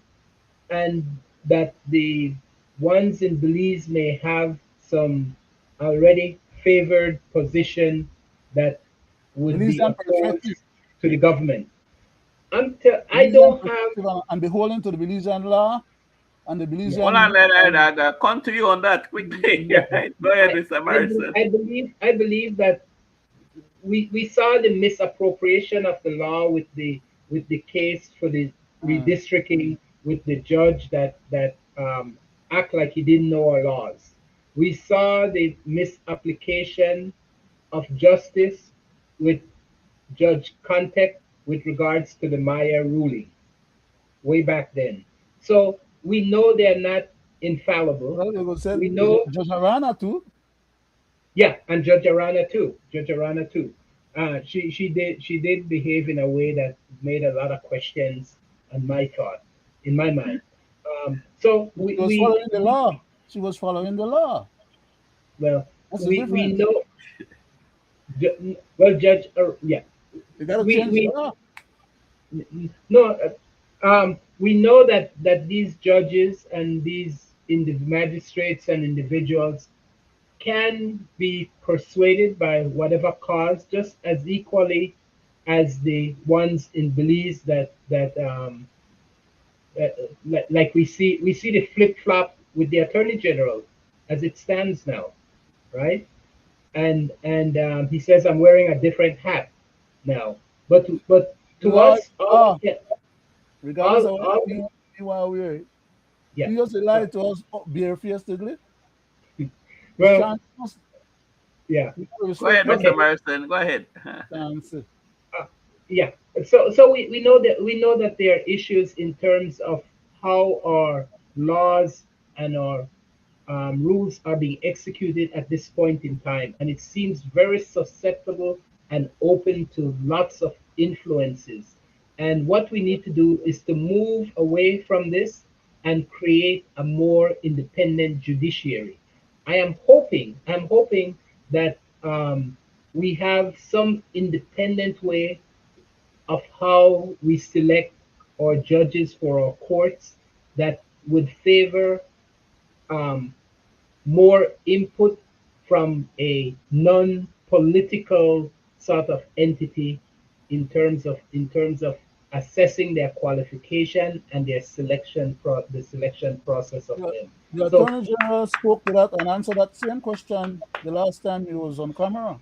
and that the ones in Belize may have some already favored position that would be Belizean perspective. opposed to the government. I Belizean don't have. perspective and beholden to the Belizean law and the Yeah, Hold on, Belizean Leonard. I got come to you on that quickly. yeah. Right? Go ahead, I, Mr. Morrison. I believe that we saw the misappropriation of the law with the case for the uh, redistricting with the judge that act like he didn't know our laws. We saw the misapplication of justice with Judge Contact with regards to the Maya ruling way back then. So we know they're not infallible. well, they will say We know Judge Arana too. Yeah, and Judge Arana too. Judge Arana too. She did behave in a way that made a lot of questions on my thought, in my mind. So She was following the law. She was following the law. well That's the we difference. know well Judge yeah You got to we change the we law. no we know that these judges and these magistrates and individuals can be persuaded by whatever cause, just as equally as the ones in Belize like we see the flip flop with the Attorney General as it stands now, right? And he says I'm wearing a different hat now, but The to law is us law, regardless of what all you want to wear it. yeah. He just Uh, lied to us barefacedly. His well, chances, yeah. we got to Go respect ahead, Okay. Mr. every Morrison. Go ahead. chance. Uh, yeah. So we know that there are issues in terms of how our laws and our rules are being executed at this point in time, and it seems very susceptible and open to lots of influences. And what we need to do is to move away from this and create a more independent judiciary. I'm hoping that we have some independent way of how we select our judges for our courts that would favor um, more input from a non-political sort of entity in terms of assessing their qualification and the selection process of The, them. the So Attorney General spoke to that and answered that same question the last time he was on camera.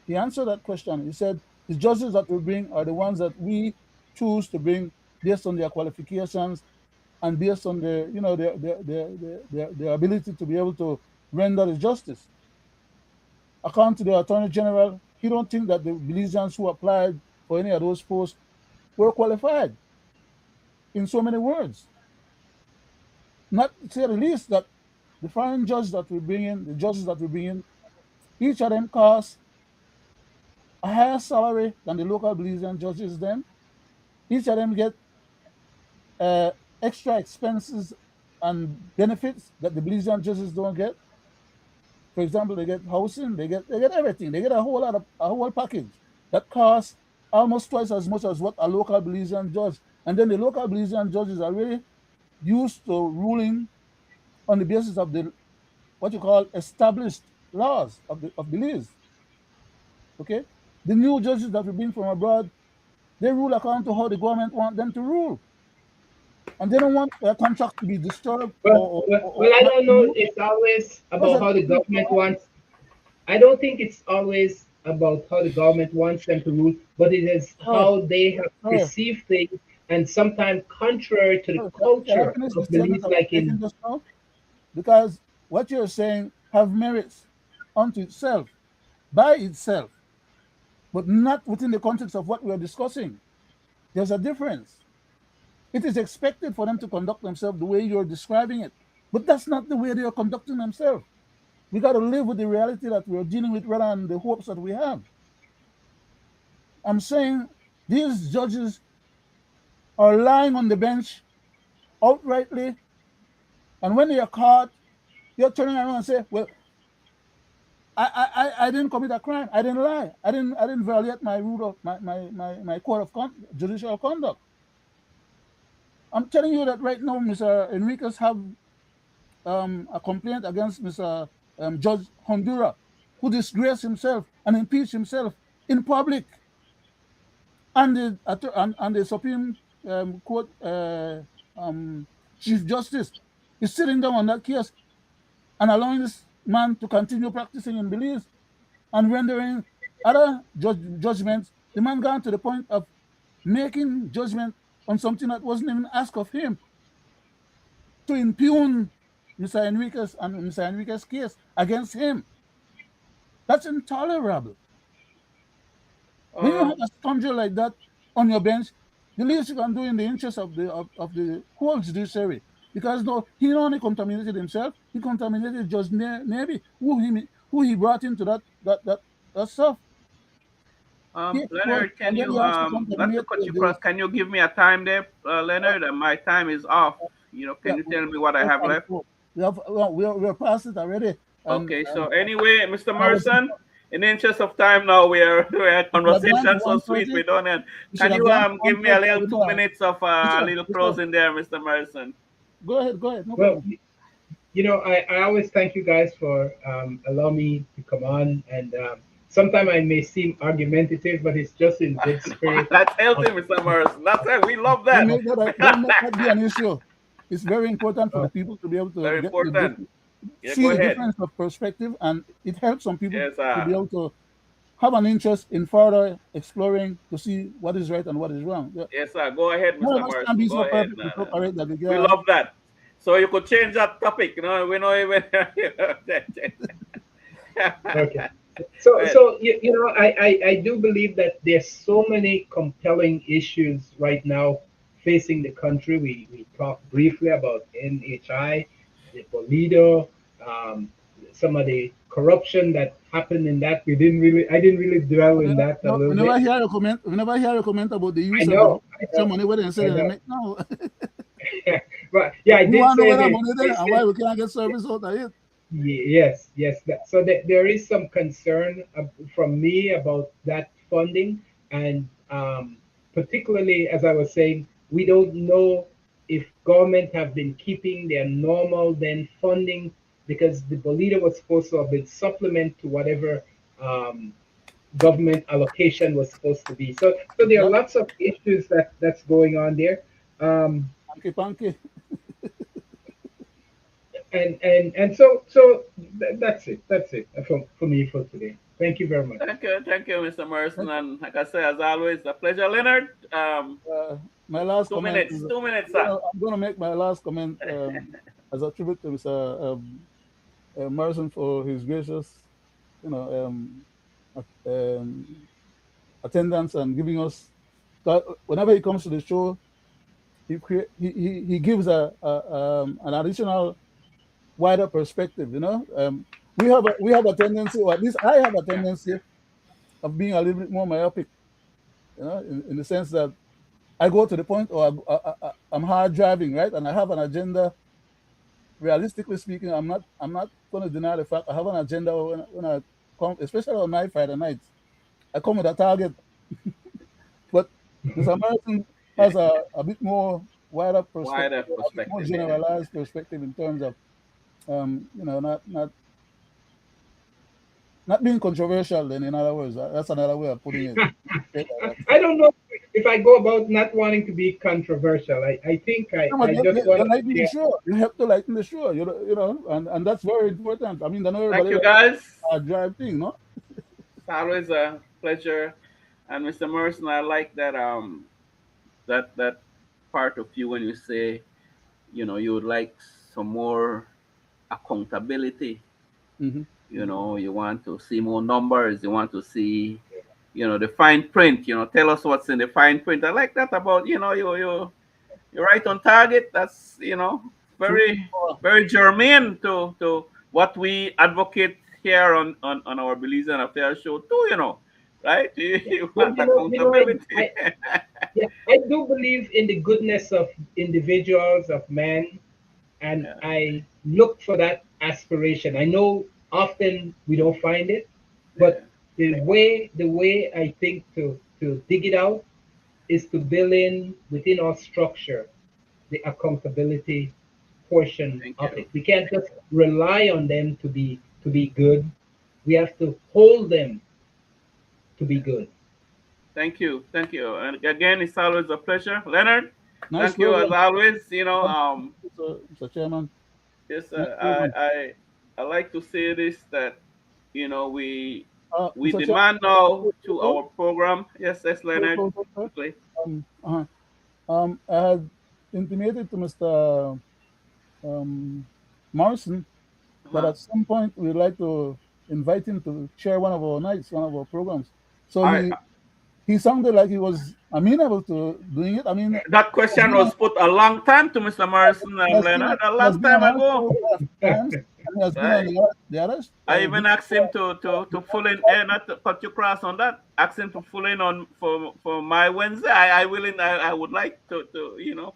He answered that question. He said the judges that we bring are the ones that we choose to bring based on their qualifications and based on their ability to be able to render the justice. According to the Attorney General, he don't think that the Belizeans who applied for any of those posts were qualified. In so many words, not to say the least that the foreign judges that we bring in, the judges that we bring in, each of them costs a higher salary than the local Belizean judges. Then each of them get uh, extra expenses and benefits that the Belizean judges don't get. For example, they get housing, they get everything. They get a whole package that costs almost twice as much as what a local Belizean judge. And then the local Belizean judges are really used to ruling on the basis of the what you call established laws of Belize. Okay, the new judges that we bring from abroad, they rule according to how the government want them to rule, and they don't want their contract to be disturbed or I not don't know. renewed. It's always Those about are the how the established government laws. wants. I don't think it's always about how the government wants them to rule, but it is Sorry, how they have sorry, perceived things, and sometimes contrary to the sorry. Can I culture finish the of statement beliefs, I was like making in just now? Because what you're saying have merits unto itself, by itself, but not within the context of what we are discussing. There's a difference. It is expected for them to conduct themselves the way you're describing it, but that's not the way they are conducting themselves. We got to live with the reality that we're dealing with rather than the hopes that we have. I'm saying these judges are lying on the bench outrightly, and when they are caught, you're turning around and say, "Well, I didn't commit a crime. I didn't lie. I didn't violate my rule of my code of judicial conduct." I'm telling you that right now, Mr. Enriquez have a complaint against Mr. Judge Honduras, who disgraced himself and impeached himself in public, and the Supreme Court um, Chief Justice is sitting down on that case and allowing this man to continue practicing in Belize and rendering other judgments. The man gone to the point of making judgment on something that wasn't even asked of him to impugn Mr. Enriquez and Mr. Enriquez's case against him. That's intolerable. When you have Uh, a scoundrel like that on your bench, the least you can do in the interest of the whole judiciary, because no, he not only contaminated himself, he contaminated Judge Navy, who he brought into that stuff. He exposed, Leonard, can and then you he also not to contaminated cut you the across, can you give me a time there, uh, Leonard? My time is off. yeah, Can you tell me what I have left? 4:44. We're past it already, Okay, and so anyway, Mr. I was Morrison, in the interest of time now, we are we should have gone to conversation so sweet 1:30. we don't end. We should Can have you gone to give me a 1:30. little 2 minutes of We should a have, little we should have, closing there, Mr. Morrison? go ahead, no Well, problem. I always thank you guys for allowing me to come on. And sometimes I may seem argumentative, but it's just in good spirit. That's Of, healthy, Mr. Morrison. That's it. We love Don't that. make don't make that be an issue. It's very important for the of, people to be able to Very get the important. Yeah, see go the ahead. difference of perspective, and it helps some people Yes, to be able to have an interest in further exploring to see what is right and what is wrong. Yeah. yes, sir. Go ahead, None Mr. of us can Morrison. be Go so ahead. perfect No, and so no, no. correct that we We get. love that. So you could change that topic. We know even. okay. Go So, ahead. I do believe that there's so many compelling issues right now facing the country. We talked briefly about NHI, the Bolido, some of the corruption that happened in that. I didn't really dwell in that a No, little bit. we never hear a comment about the I use of the know, I extra know, money where they I say they know. make now. But yeah, I We did want to know say where that they, money they there and said why we can't get service out of it. Yes, yes. So there is some concern from me about that funding, and particularly as I was saying, we don't know if government have been keeping their normal then funding because the Bolita was supposed to have been supplement to whatever um, government allocation was supposed to be. So there are Yeah, lots of issues that's going on there. Um, panky. and that's it for me for today. Thank you very much. Thank you, Mr. Morrison. And like I say, as always, a pleasure, Leonard. My last Two comment minutes, is 2 minutes, sir. I'm going to make my last comment as a tribute to Mr. Morrison for his gracious, you know, attendance and giving us. Whenever he comes to the show, he gives an additional wider perspective. We have a tendency, or at least I have a tendency of being a little bit more myopic. In the sense that I go to the point, or I'm hard driving, right, and I have an agenda. Realistically speaking, I'm not going to deny the fact I have an agenda when I come, especially on my Friday nights. I come with a target, but Mr. American has a bit more wider perspective, Wider a bit more perspective, yeah. generalized perspective in terms of not being controversial. Then, in other words, that's another way of putting it. Straight like that. I don't know if I go about not wanting to be controversial. I think No, but I just want you to lighten the share. show. You have to lighten the show. And that's very important. I mean, I know Thank everybody you, likes guys. a drive thing, no? It's always a pleasure. And Mr. Morrison, I like that part of you when you say, you would like some more accountability. Hmm. You want to see more numbers. You want to see, the fine print. Tell us what's in the fine print. I like that about, you're right on target. That's, True. very, very germane to what we advocate here on our Belizean Affairs show too, right? Yeah. You Well, want accountability. yeah, I do believe in the goodness of individuals, of man, and Yeah, I look for that aspiration. I know often we don't find it, yeah. but the way I think to dig it out is to build in within our structure the accountability portion Thank of you. it. We can't just rely on them to be good. We have to hold them to be Yeah. good. Thank you. And again, it's always a pleasure, Leonard. Nice Thank you as program. always. Mr. Chairman. Yes, Nice program. I like to say this that we Mr. Chairman, demand now before you to go, our program. Yes, before you Leonard, go, sir, quickly. I had intimated to Mr. Um, Morrison that Uh-huh. at some point we'd like to invite him to chair one of our nights, one of our programs. So I he sounded like he was amenable to doing it. I mean, That question was put a long time to Mr. Morrison and he Leonard a has long been on time our ago. show at times, he has been on the arrest. I even asked him to fill in, not to cut you cross on that. Asked him to fill in on for my Wednesday. I would like to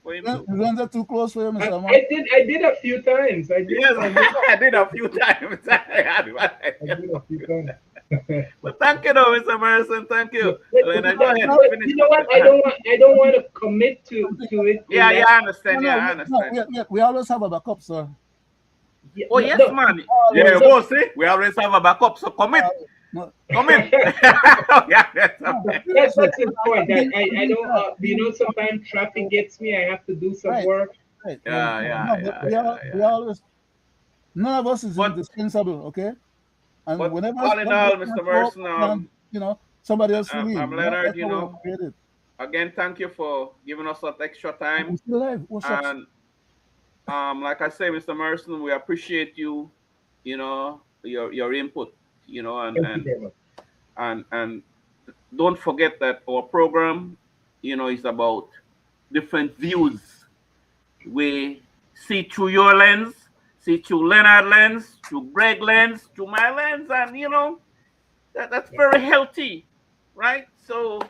for him to. His hands are too close for you, I, Mr. Man. I did a few times. Yes, I did I did a few times. I did a few times. But thank you, though, Mr. Morrison. Thank you, Leonard. Go ahead, finish. You know what? I don't want to commit to it in Yeah, that. I No, understand. no, Yeah, I understand. we always have a backup, sir. Yeah, Oh yes, no. man. Yeah, Always. go see. We always have a backup, so commit. No, Commit. Yeah, that's no, okay. seriously. That's the point. I don't. Sometimes traffic gets me. I have to do some Right, work. right. Yeah, No, but yeah, yeah, we yeah. always, none of us is But indispensable, okay? And but whenever all in something all, Mr. show up, Morrison, somebody else fill I'm in. Leonard. That's how we operate it. Again, thank you for giving us that extra time. We still alive. What's up? And like I say, Mr. Morrison, we appreciate you. Your input. Thank you very much. And don't forget that our program, is about different views. We see through your lens, see through Leonard lens, through Greg lens, through my lens, and that's very healthy, right? So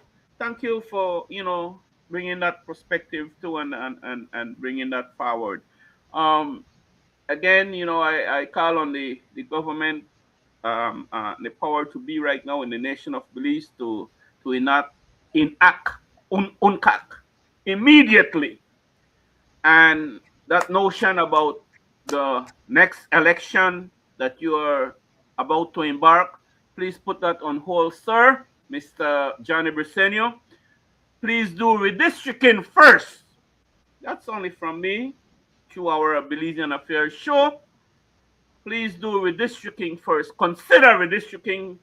thank you for bringing that perspective too, and bringing that forward. Um, Again, I call on the government, the power to be right now in the nation of Belize to enact UNCAC immediately. And that notion about the next election that you are about to embark, please put that on hold, sir, Mr. Johnny Briseño. Please do redistricting first. That's only from me to our Belizean Affairs show. Please do redistricting first. Consider redistricting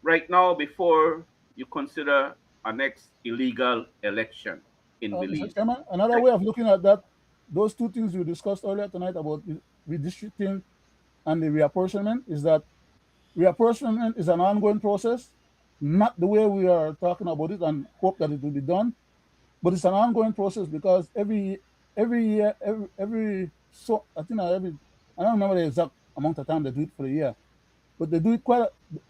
right now before you consider a next illegal election in Mr. Belize. Chairman, another way of looking at that, those two things we discussed earlier tonight about redistricting and the reapportionment is that reapportionment is an ongoing process, not the way we are talking about it and hope that it will be done, but it's an ongoing process because every year, every so I think I don't remember the exact amount of time they do it for the year, but they do it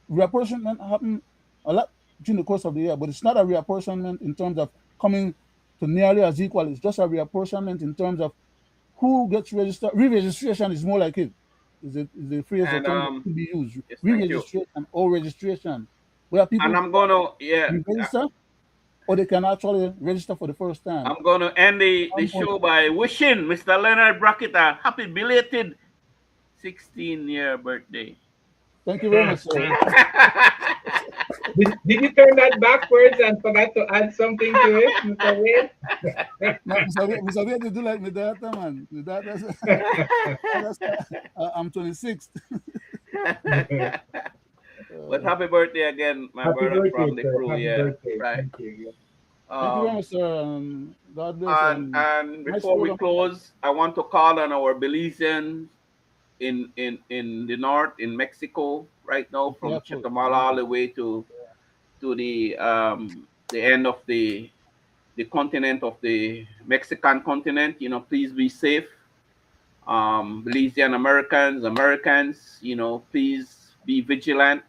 reapportionment happen a lot during the course of the year, but it's not a reapportionment in terms of coming to nearly as equal. It's just a reapportionment in terms of who gets registered. Re-registration is more like it. Is the phrase or And term that can be used. yes, thank you. Re-registration or registration, where people And I'm gonna re-register or they can actually register for the first time. I'm gonna end the show by wishing Mr. Leonard Brackett a happy belated 16-year birthday. Thank you very much, sir. Did you turn that backwards and forgot to add something to it, Mr. Wade? No, Mr. Wade, you do like me that man. I'm 26. But happy birthday again, my Happy brother birthday, from the sir. crew. Happy Yeah, birthday. right. Thank you. Thank you very much, sir. God bless. And nice before we program. close, I want to call on our Belizeans in the north in Mexico right now, from Careful. Chetumal all the way to the end of the continent of the Mexican continent. Please be safe. Belizean Americans, please be vigilant.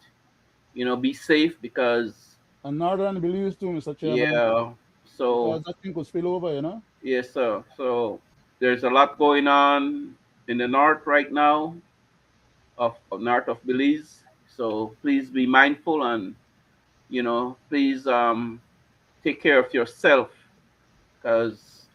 Be safe because And Northern Belize too, Mr. Chairman. yeah. So Because that thing could spill over. yes, sir. So there's a lot going on in the north right now of north of Belize. So please be mindful and please take care of yourself because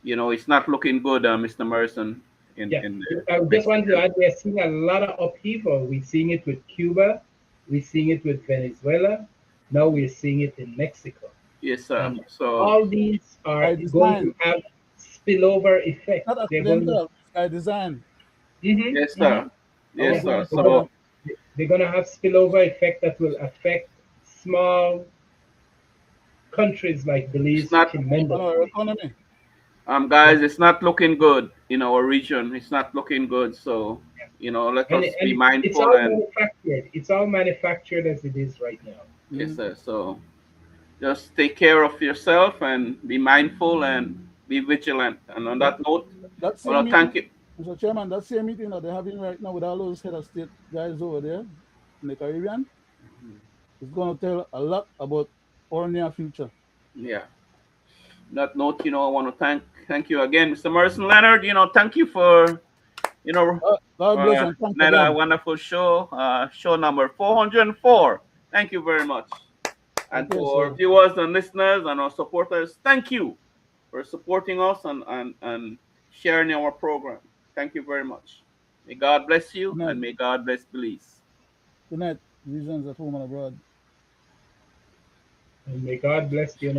it's not looking good, Mr. Morrison. Yeah, In I just want to Mexico. add, we're seeing a lot of upheaval. We're seeing it with Cuba, we're seeing it with Venezuela, now we're seeing it in Mexico. Yes, sir. And So all these are By going to design, have spillover effect. not They're going to, accidental, by design. yes, sir. Our Yes, yeah, sir. going they're forward. gonna they're gonna have spillover effect that will affect small countries like It's Belize not, On our tremendously. economy. Yeah. guys. It's not looking good in our region. It's not looking good. So let And us be it's mindful all and manufactured. It's all manufactured as it is right now. yes, Mm. sir. So just take care of yourself and be mindful and be vigilant. And on that note, That I want same to year, thank you. Mr. Chairman, that same meeting that they're having right now with all those head of state guys over there in the Caribbean is going to tell a lot about our near future. Yeah. That note, I want to thank you again, Mr. Morrison. Leonard, thank you for you know God bless and thanks another again. wonderful show, show number 404. Thank you very much. And Okay, to our sir. viewers and listeners and our supporters, thank you for supporting us and sharing our program. Thank you very much. May God bless Good you night. and may God bless Belize. Good night, Belizeans at home and abroad. And may God bless the